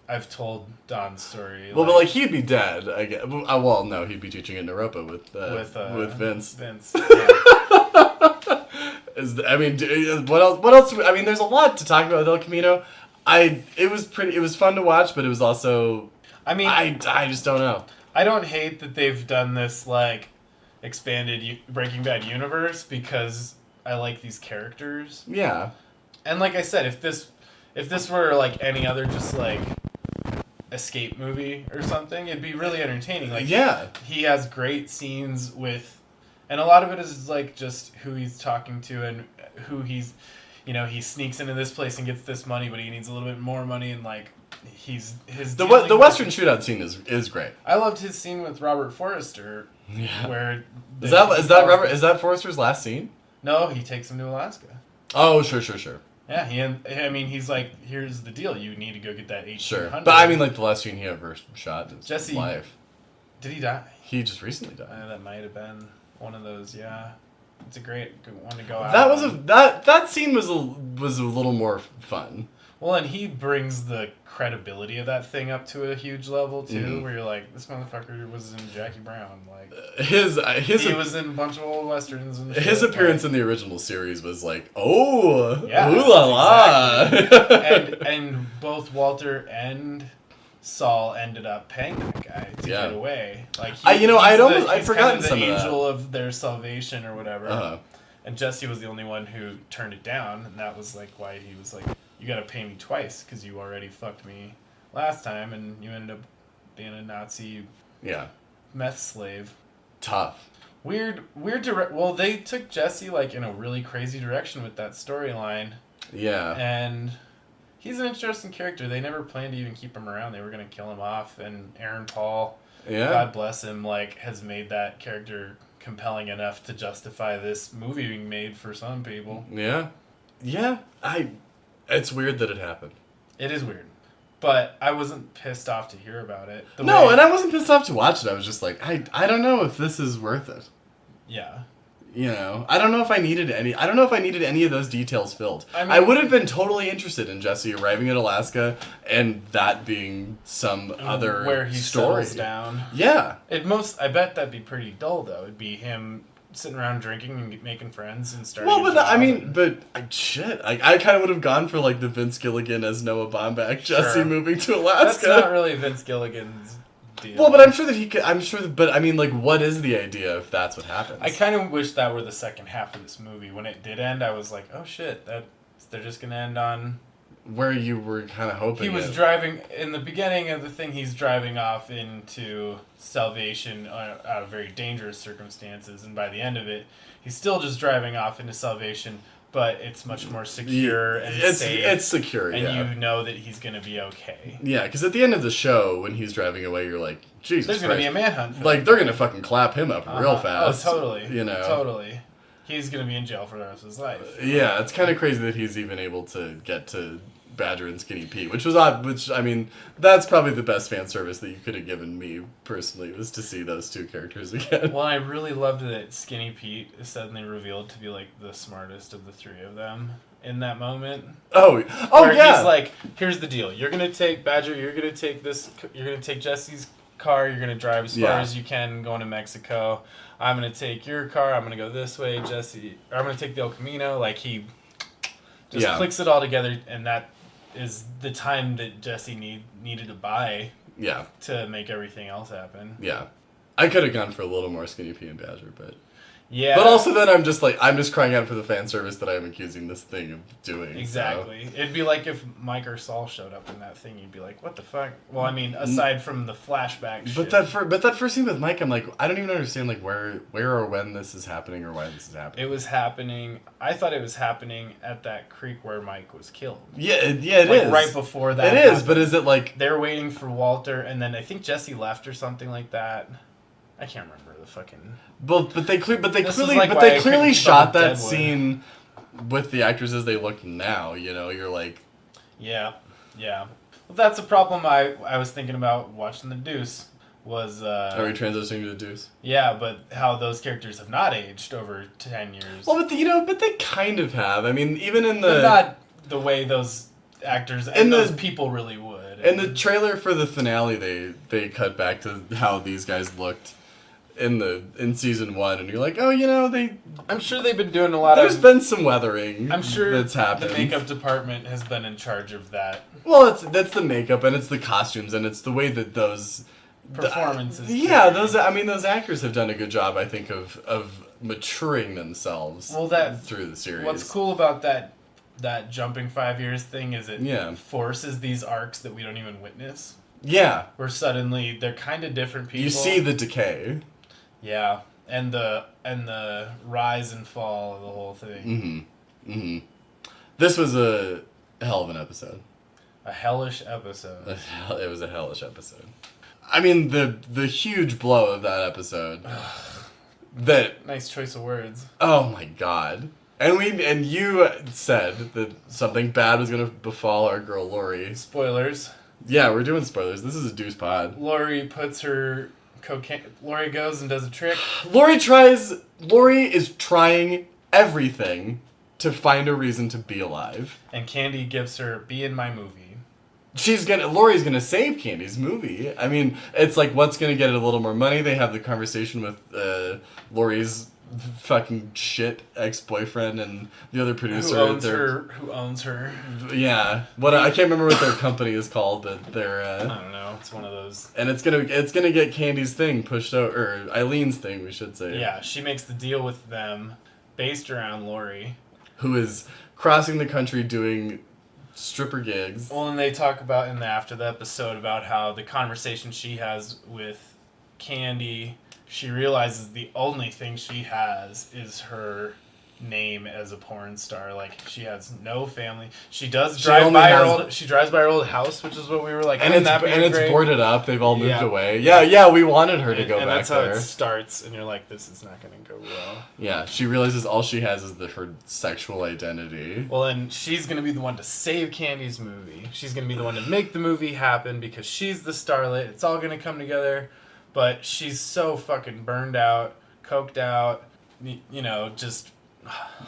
I've told Don's story. Well, but he'd be dead, I guess. Well, no, he'd be teaching in Naropa with Vince. Vince, yeah. What else? I mean, there's a lot to talk about with El Camino. It was fun to watch, but it was also... I just don't know. I don't hate that they've done this, expanded Breaking Bad universe, because I like these characters. Yeah. And like I said, if this were, any other just, escape movie or something, it'd be really entertaining. Yeah. He has great scenes with... And a lot of it is, just who he's talking to and who he's... he sneaks into this place and gets this money, but he needs a little bit more money, and, the Western shootout scene is great. I loved his scene with Robert Forrester. Yeah. Where is that Forrester's last scene? No, he takes him to Alaska. Oh, sure. Yeah, he's like, here's the deal. You need to go get that 1800. Sure, but the last scene he ever shot in his life. Did he die? He just recently died. That might have been one of those. Yeah, it's a great one to go out. That scene was a little more fun. Well, and he brings the credibility of that thing up to a huge level too, where you're like, this motherfucker was in Jackie Brown, he was in a bunch of old westerns and his shit, appearance in the original series was ooh la la, exactly. and both Walter and Saul ended up paying that guy to get away. I'd forgotten the some of that. Angel of their salvation or whatever. Uh-huh. And Jesse was the only one who turned it down, and that was why he was like, you gotta pay me twice because you already fucked me last time, and you ended up being a Nazi meth slave. Tough. Weird well, they took Jesse in a really crazy direction with that storyline. Yeah. And he's an interesting character. They never planned to even keep him around. They were gonna kill him off, and Aaron Paul, God bless him, has made that character compelling enough to justify this movie being made for some people. Yeah. Yeah. It's weird that it happened. It is weird. But I wasn't pissed off to hear about it. And I wasn't pissed off to watch it. I was just like, I don't know if this is worth it. Yeah. You know, I don't know if I needed any of those details filled. I mean, I would have been totally interested in Jesse arriving in Alaska and that being some other where he story. settles down. Yeah. I bet that'd be pretty dull though. It'd be him sitting around drinking and making friends and starting. Well, but I kind of would have gone for like the Vince Gilligan as Noah Baumbach, Jesse moving to Alaska. That's not really Vince Gilligan's deal. Well, but I'm sure that he could. But I mean, like, what is the idea if that's what happens? I kind of wish that were the second half of this movie. When it did end, I was like, oh shit, they're just gonna end on where you were kind of hoping. He was driving in the beginning of the thing. He's driving off into salvation out of very dangerous circumstances, and by the end of it, he's still just driving off into salvation. But it's much more secure and safe. It's secure, and yeah. you know that he's going to be okay. Yeah, because at the end of the show, when he's driving away, you're like, Jesus There's going to be a manhunt. Like, they're going to fucking clap him up real fast. Oh, totally. You know? Totally. He's going to be in jail for the rest of his life. Yeah, it's kind of crazy that he's even able to get to Badger and Skinny Pete, which was odd. Which, I mean, that's probably the best fan service that you could have given me personally, was to see those two characters again. Well, I really loved that Skinny Pete is suddenly revealed to be like the smartest of the three of them in that moment. Oh, where yeah. He's like, "Here's the deal. You're gonna take Badger. You're gonna take this. You're gonna take Jesse's car. You're gonna drive as far as you can going to Mexico. I'm gonna take your car. I'm gonna go this way, Jesse. Or I'm gonna take the El Camino." Like he just clicks it all together, and that is the time that Jesse needed to buy to make everything else happen. Yeah. I could have gone for a little more Skinny Pete and Badger, but... Yeah. But also then I'm just crying out for the fan service that I'm accusing this thing of doing. Exactly. So. It'd be like if Mike or Saul showed up in that thing, you'd be like, what the fuck? Well, I mean, aside from the flashback shit. But that first scene with Mike, I'm like, I don't even understand like where or when this is happening or why this is happening. It was happening, I thought it was happening at that creek where Mike was killed. Yeah, it is. Right before that. It is, but is it like... They're waiting for Walter, and then I think Jesse left or something like that. I can't remember the fucking... But they clearly shot that scene with the actors as they look now. You know, you're like, yeah. Well, that's a problem I was thinking about watching The Deuce. Was are we transitioning to The Deuce? Yeah, but how those characters have not aged over 10 years. Well, but they kind of have. I mean, even in the... But not the way those actors and those people really would. In the trailer for the finale, they cut back to how these guys looked in season 1, and you're like, oh, you know, I'm sure they've been doing a lot There's been some weathering. I'm sure that's happened. The makeup department has been in charge of that. Well, that's the makeup, and it's the costumes, and it's the way that those performances. Those actors have done a good job, I think, of maturing themselves. Well, that through the series. What's cool about that jumping 5 years thing is it forces these arcs that we don't even witness. Yeah. Where suddenly they're kind of different people. You see the decay. Yeah, and the rise and fall of the whole thing. Mm-hmm. This was a hell of an episode. A hellish episode. It was a hellish episode. I mean, the huge blow of that episode. Nice choice of words. Oh my god. And you said that something bad was gonna befall our girl Lori. Spoilers. Yeah, we're doing spoilers. This is a Deuce pod. Lori puts her cocaine. Lori goes and does a trick. Lori is trying everything to find a reason to be alive. And Candy gives her "Be in my movie." Lori's gonna save Candy's movie. I mean, it's like, what's gonna get it a little more money? They have the conversation with Lori's fucking shit ex-boyfriend and the other producer. Who owns her. Yeah. I can't remember what their company is called, but they're... I don't know. It's one of those... And it's gonna get Candy's thing pushed out, or Eileen's thing, we should say. Yeah, she makes the deal with them based around Lori. Who is crossing the country doing stripper gigs. Well, and they talk about after the episode about how the conversation she has with Candy... She realizes the only thing she has is her name as a porn star. Like, she has no family. She drives by her old house, which is what we were like. And it's boarded up. They've all moved away. Yeah, we wanted her to go back there. And that's how it starts, and you're like, this is not going to go well. Yeah, she realizes all she has is her sexual identity. Well, and she's going to be the one to save Candy's movie. She's going to be the one to make the movie happen because she's the starlet. It's all going to come together. But she's so fucking burned out, coked out, just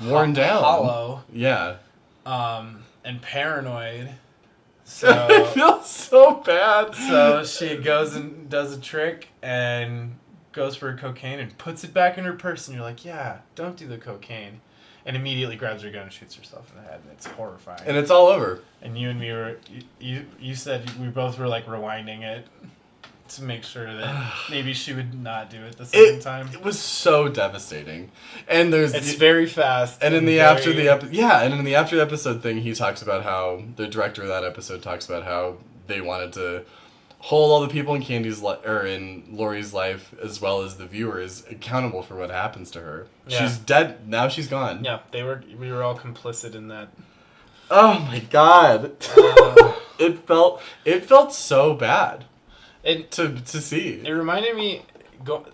worn down. Hollow. Yeah. And paranoid. I So, feel so bad. so she goes and does a trick and goes for cocaine and puts it back in her purse. And you're like, yeah, don't do the cocaine. And immediately grabs her gun and shoots herself in the head. And it's horrifying. And it's all over. And you and me were, you said we both were like rewinding it to make sure that maybe she would not do it the second time. It was so devastating. And It's very fast. And in the very... after the and in the after the episode thing, he talks about how the director of that episode talks about how they wanted to hold all the people in in Laurie's life as well as the viewers accountable for what happens to her. Yeah. She's dead now. She's gone. Yeah, we were all complicit in that. Oh my god! It felt so bad. To see. It reminded me.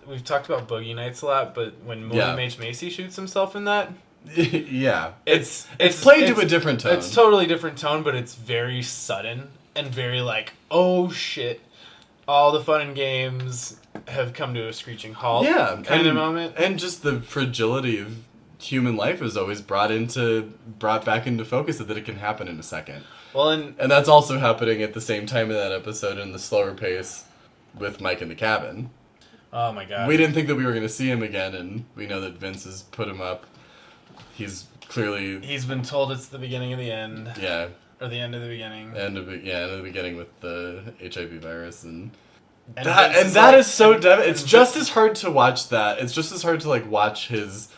We've talked about Boogie Nights a lot, but when William H. Macy shoots himself in that, yeah, it's played to a different tone. It's totally different tone, but it's very sudden and very like, oh shit, all the fun and games have come to a screeching halt. Yeah, kind of moment, and just the fragility of human life is always brought back into focus, so that it can happen in a second. Well, and that's also happening at the same time in that episode in the slower pace with Mike in the cabin. Oh my god. We didn't think that we were going to see him again, and we know that Vince has put him up. He's been told it's the beginning of the end. Yeah. Or the end of the beginning. End of the beginning with the HIV virus and that is so devastating. It's just as hard to watch that. It's just as hard to like watch his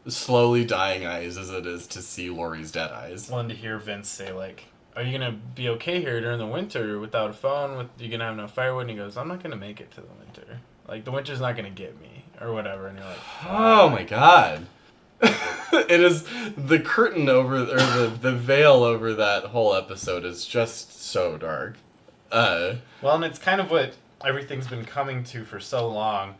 slowly dying eyes as it is to see Laurie's dead eyes. Well, and to hear Vince say like, are you going to be okay here during the winter without a phone? You going to have no firewood? And he goes, I'm not going to make it to the winter. Like, the winter's not going to get me. Or whatever. And you're like, oh my god. It is the curtain over, or the veil over that whole episode is just so dark. Well, and it's kind of what everything's been coming to for so long.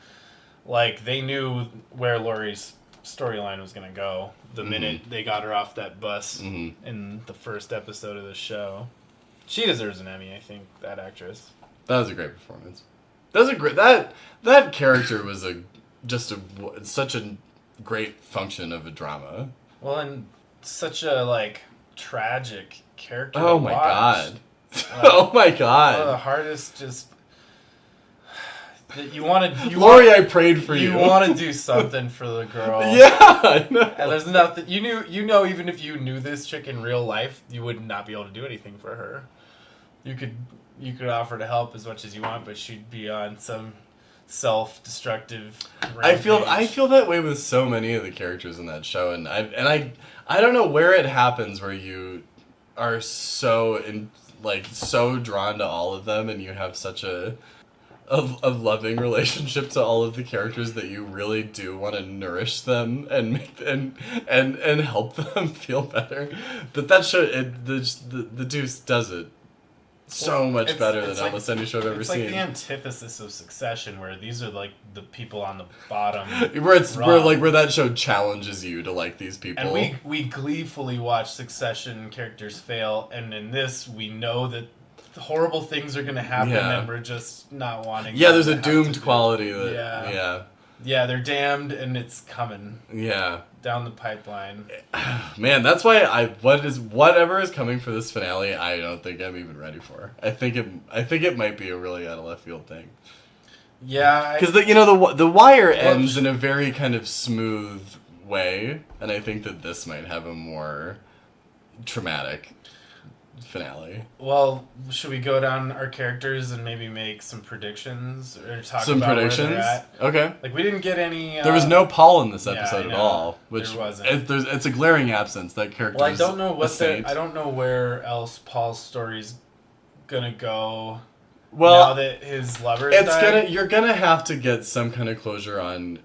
Like, they knew where Laurie's storyline was going to go the minute they got her off that bus in the first episode of the show. She deserves an Emmy, I think, that actress. That was a great performance. That character was such a great function of a drama. Well, and such a like tragic character. Oh my god. Oh my god. One of the hardest just you want to Laurie, I prayed for you. You want to do something for the girl. Yeah, I know. And there's nothing you know even if you knew this chick in real life, you would not be able to do anything for her. You could offer to help as much as you want, but she'd be on some self-destructive rampage. I feel that way with so many of the characters in that show, and I don't know where it happens where you are so drawn to all of them, and you have such a loving relationship to all of the characters that you really do want to nourish them and make and help them feel better. But that show, the Deuce does it so much better than almost any show I've ever seen. It's like the antithesis of Succession, where these are like the people on the bottom. where that show challenges you to like these people. And we gleefully watch Succession characters fail, and in this we know that horrible things are going to happen, and we're just not wanting. Yeah, there's a doomed quality that. Yeah, they're damned, and it's coming. Yeah. Down the pipeline. Man, that's why whatever is coming for this finale, I don't think I'm even ready for. I think it might be a really out of left field thing. Yeah, because the Wire ends in a very kind of smooth way, and I think that this might have a more traumatic finale. Well, should we go down our characters and maybe make some predictions or talk some about predictions? Where they're at? Okay. Like we didn't get any. There was no Paul in this episode at all, which there wasn't. It's a glaring absence. That character. Well, I don't know I don't know where else Paul's story's gonna go. Well, now that his lover died. You're gonna have to get some kind of closure on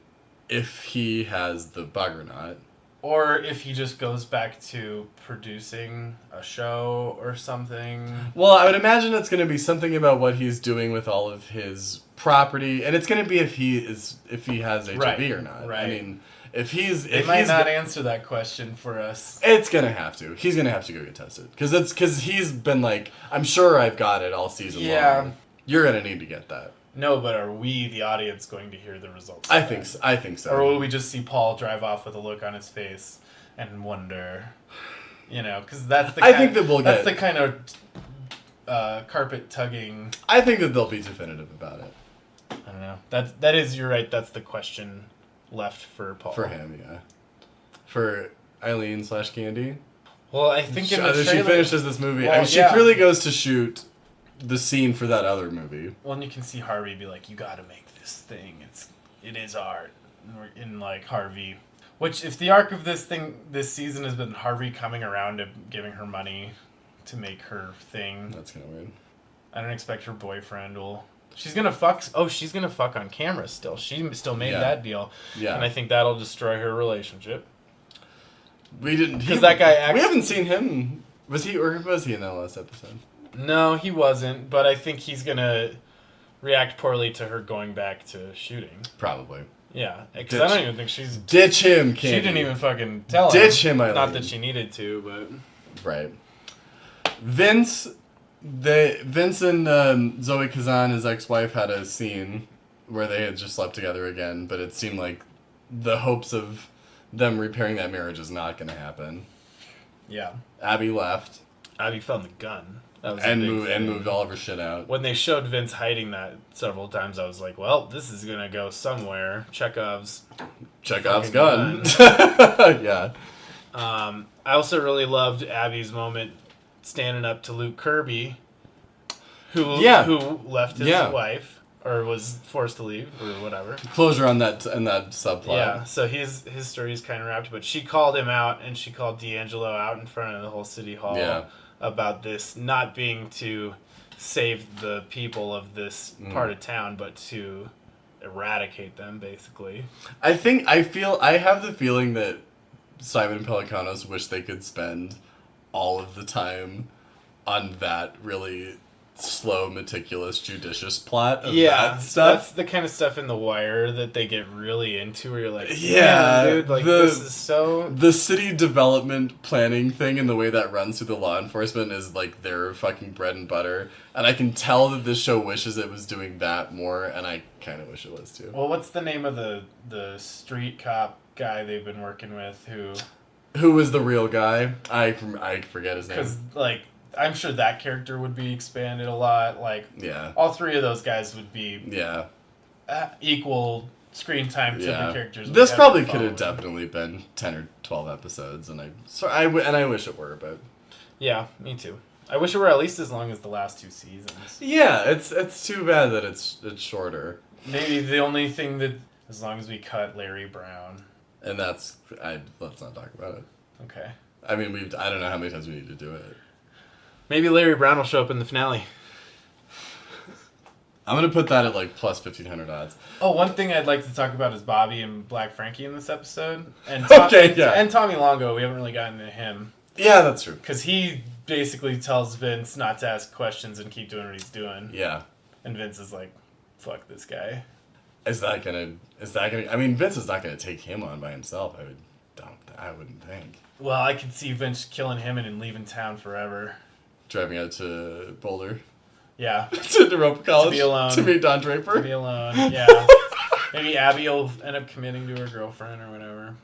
if he has the bug or not. Or if he just goes back to producing a show or something. Well, I would imagine it's going to be something about what he's doing with all of his property, and it's going to be if he has HIV or not. Right. I mean, he might not answer that question for us. It's going to have to. He's going to have to go get tested because he's been like, I'm sure I've got it all season long. You're going to need to get that. No, but are we, the audience, going to hear the results? I think so. Or will we just see Paul drive off with a look on his face and wonder, because that's the the kind of carpet tugging. I think that they'll be definitive about it. I don't know. That is, you're right. That's the question left for Paul. For him, yeah. For Eileen/Candy. Well, I think in the trailer, she finishes this movie. Well, I mean, she clearly goes to shoot the scene for that other movie. Well, and you can see Harvey be like, "You got to make this thing. It is art." And we're in like Harvey, which if the arc of this season has been Harvey coming around to giving her money to make her thing, that's kind of weird. I don't expect her boyfriend will. She's gonna fuck. Oh, she's gonna fuck on camera still. She still made that deal. Yeah, and I think that'll destroy her relationship. We didn't because that guy. We haven't seen him. Was he in that last episode? No, he wasn't, but I think he's going to react poorly to her going back to shooting. Probably. Yeah, because I don't even think she's... Ditch him, Candy. She didn't even fucking tell him. Ditch him, Eileen. Not that she needed to, but... Right. Vince and Zoe Kazan, his ex-wife, had a scene where they had just slept together again, but it seemed like the hopes of them repairing that marriage is not going to happen. Yeah. Abby left. Abby found the gun. And moved all of her shit out. When they showed Vince hiding that several times, I was like, well, this is going to go somewhere. Chekhov's gun. Yeah. I also really loved Abby's moment standing up to Luke Kirby, who left his wife, or was forced to leave, or whatever. Closure on that subplot. Yeah, so his story is kind of wrapped, but she called him out, and she called D'Angelo out in front of the whole city hall. Yeah. About this not being to save the people of this part of town, but to eradicate them, basically. I have the feeling that Simon and Pelicanos wish they could spend all of the time on that really slow, meticulous, judicious plot of that stuff. That's the kind of stuff in The Wire that they get really into, where you're like, yeah, dude, like, this is so... The city development planning thing and the way that runs through the law enforcement is, like, their fucking bread and butter. And I can tell that this show wishes it was doing that more, and I kind of wish it was, too. Well, what's the name of the street cop guy they've been working with Who was the real guy? I forget his name. Because, like... I'm sure that character would be expanded a lot. Like, all three of those guys would be equal screen time to the characters. This probably could have definitely been 10 or 12 episodes, and I wish it were, but yeah, me too. I wish it were at least as long as the last 2 seasons. Yeah, it's too bad that it's shorter. Maybe the only thing that, as long as we cut Larry Brown, and let's not talk about it. Okay. I mean, I don't know how many times we need to do it. Maybe Larry Brown will show up in the finale. I'm going to put that at like plus 1,500 odds. Oh, one thing I'd like to talk about is Bobby and Black Frankie in this episode. And and Tommy Longo, we haven't really gotten to him. Yeah, that's true. Because he basically tells Vince not to ask questions and keep doing what he's doing. Yeah. And Vince is like, fuck this guy. Is that gonna, I mean, Vince is not going to take him on by himself, I wouldn't think. Well, I could see Vince killing him and leaving town forever. Driving out to Boulder. Yeah. To Naropa College. To be alone. To meet Don Draper. To be alone, yeah. Maybe Abby will end up committing to her girlfriend or whatever.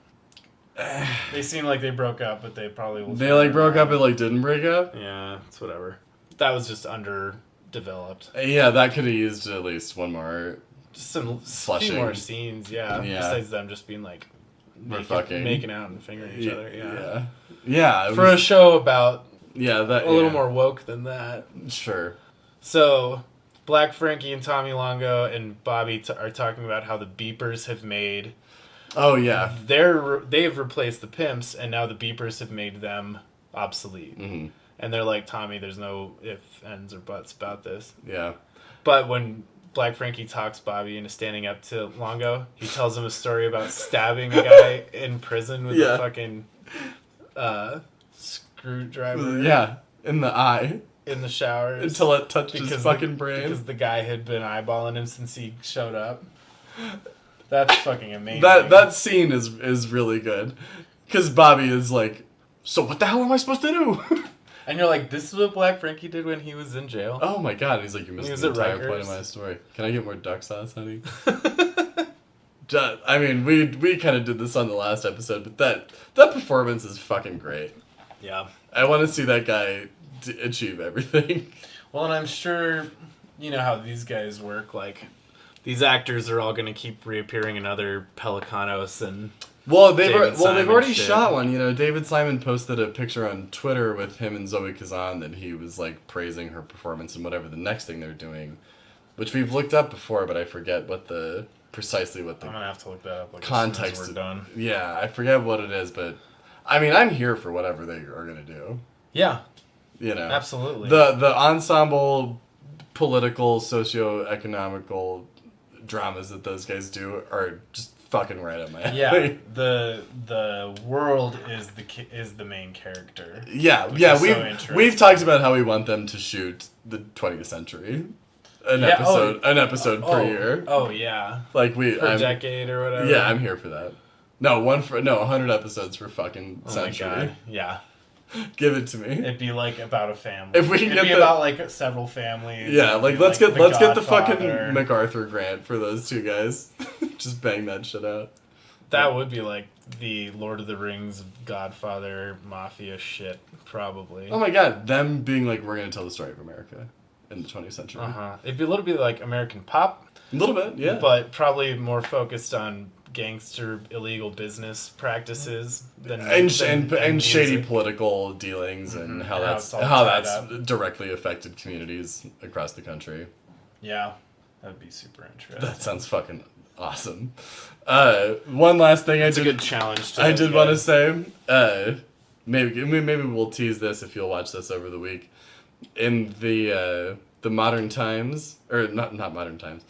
They seem like they broke up, but they probably will. They broke up and didn't break up? Yeah, it's whatever. That was just underdeveloped. Yeah, that could have used at least one more. Just some flushing. Few more scenes, yeah. Besides them just being making out and fingering each other. Yeah. Yeah. For a show about a little more woke than that. Sure. So, Black Frankie and Tommy Longo and Bobby are talking about how the beepers have made... Oh, yeah. They've replaced the pimps, and now the beepers have made them obsolete. Mm-hmm. And they're like, Tommy, there's no ifs, ands, or buts about this. Yeah. But when Black Frankie talks Bobby into standing up to Longo, he tells him a story about stabbing a guy in prison with a fucking screwdriver. Yeah, in the eye. In the showers. Until it touched his fucking brain. Because the guy had been eyeballing him since he showed up. That's fucking amazing. That scene is really good. Because Bobby is like, so what the hell am I supposed to do? And you're like, this is what Black Frankie did when he was in jail? Oh my god. And he's like, you're missing was the at entire Rikers. point of my story. Can I get more duck sauce, honey? I mean, we kind of did this on the last episode, but that performance is fucking great. Yeah. I want to see that guy achieve everything. Well, and I'm sure, you know how these guys work, like, these actors are all going to keep reappearing in other Pelicanos and... Well, they've Simon already shit. shot one. You know, David Simon posted a picture on Twitter with him and Zoe Kazan that he was, like, praising her performance in whatever the next thing they're doing, which we've looked up before, but I forget precisely what the I'm going to have to look that up, like, context. as soon as we're done. Yeah, I forget what it is, but, I mean, I'm here for whatever they are going to do. Yeah. You know? Absolutely. The ensemble political, socio-economical dramas that those guys do are just fucking right up my alley. Yeah, the world is the main character. Yeah, we've talked about how we want them to shoot the 20th century, an episode per year. Oh yeah, like per decade or whatever. Yeah, I'm here for that. No, 100 episodes for fucking century. Oh my god, yeah. Give it to me. It'd be like about a family. If we can It'd be about like several families. Yeah, like let's get the fucking MacArthur grant for those two guys. Just bang that shit out. That would be like the Lord of the Rings, Godfather, Mafia shit, probably. Oh my god, them being like, we're gonna tell the story of America in the 20th century. It'd be a little bit like American Pop. A little bit, yeah. But probably more focused on gangster illegal business practices than shady political dealings and how that's directly affected communities across the country. Yeah, that'd be super interesting. That sounds fucking awesome. One last thing it's a good challenge. I did want to say. Maybe we'll tease this if you'll watch this over the week. In the Modern Times, or not Modern Times,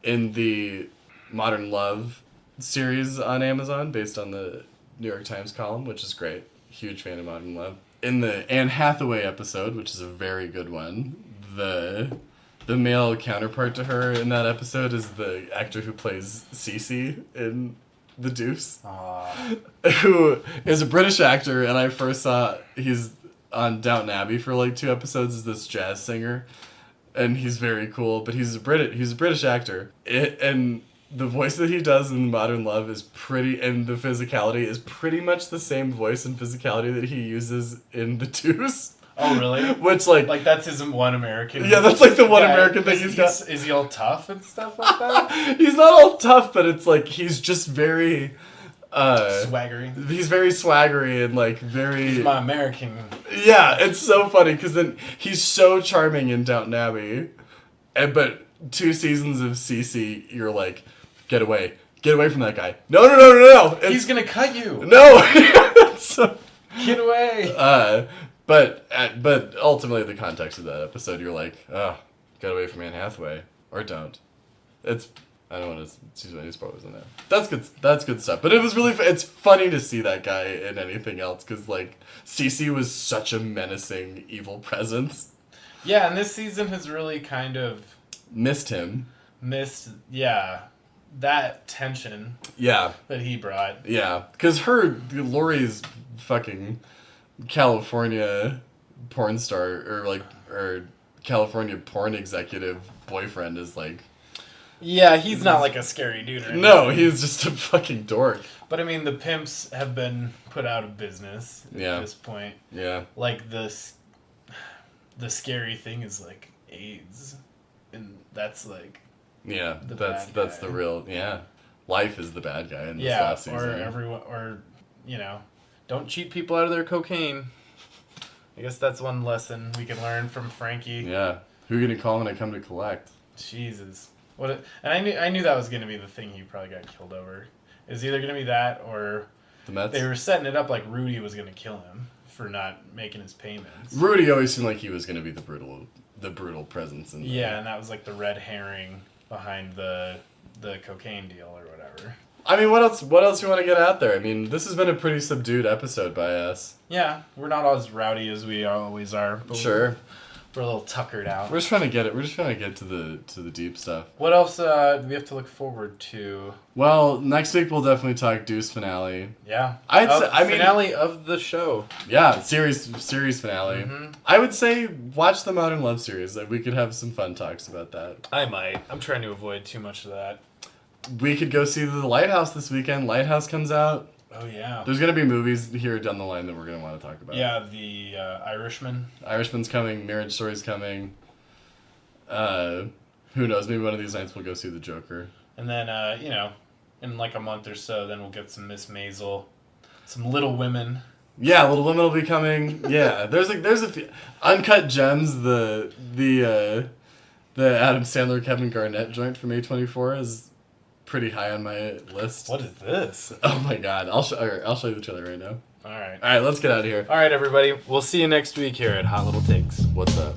in the Modern Love series on Amazon based on the New York Times column, which is great. Huge fan of Modern Love. In the Anne Hathaway episode, which is a very good one, the male counterpart to her in that episode is the actor who plays Cece in The Deuce, who is a British actor, and I first saw he's on Downton Abbey for like 2 episodes as this jazz singer, and he's very cool, but he's a British actor, and the voice that he does in Modern Love is and the physicality is pretty much the same voice and physicality that he uses in The Deuce. Oh, really? Which, like that's his one American... Yeah, that's like the one American thing he's got. Is he all tough and stuff like that? He's not all tough, but it's like he's just very... swaggery. He's very swaggery and like very... He's my American... Yeah, it's so funny because then he's so charming in Downton Abbey, but 2 seasons of Cece, you're like... Get away from that guy. No. He's gonna cut you. No. So, get away. But ultimately the context of that episode, you're like, get away from Anne Hathaway. Or don't. I don't want to see any spoilers in there. That's good stuff. But it was really, it's funny to see that guy in anything else, because like, Cece was such a menacing, evil presence. Yeah, and this season has really kind of... Missed him. Yeah. That tension that he brought. Yeah, because Lori's fucking California porn star, or California porn executive boyfriend is like... Yeah, he's not like a scary dude or anything. No, he's just a fucking dork. But I mean, the pimps have been put out of business at this point. Yeah. Like, the scary thing is like AIDS. And that's like... Yeah, that's the real... Yeah. Life is the bad guy in this last season. Or don't cheat people out of their cocaine. I guess that's one lesson we can learn from Frankie. Yeah. Who are you gonna call when I come to collect? Jesus. And I knew that was gonna be the thing he probably got killed over. It was either gonna be that or the Mets? They were setting it up like Rudy was gonna kill him for not making his payments. Rudy always seemed like he was gonna be the brutal presence in and that was like the red herring behind the cocaine deal or whatever. I mean, what else you want to get out there? I mean, this has been a pretty subdued episode by us. Yeah, we're not as rowdy as we always are. But sure. We're a little tuckered out. We're just trying to get it. We're just trying to get to the deep stuff. What else do we have to look forward to? Well, next week we'll definitely talk Deuce finale. Yeah. I mean, finale of the show. Yeah, series finale. Mm-hmm. I would say watch the Modern Love series. Like, we could have some fun talks about that. I might. I'm trying to avoid too much of that. We could go see The Lighthouse this weekend. Lighthouse comes out. Oh, yeah. There's going to be movies here down the line that we're going to want to talk about. Yeah, the Irishman. Irishman's coming. Marriage Story's coming. Who knows? Maybe one of these nights we'll go see The Joker. And then, in like a month or so, then we'll get some Miss Maisel, some Little Women. Yeah, Little Women will be coming. Yeah, there's a few Uncut Gems. The Adam Sandler Kevin Garnett joint from A24 is pretty high on my list. What is this? Oh my god! I'll show you the trailer right now. All right. All right, let's get out of here. All right, everybody. We'll see you next week here at Hot Little Takes. What's up?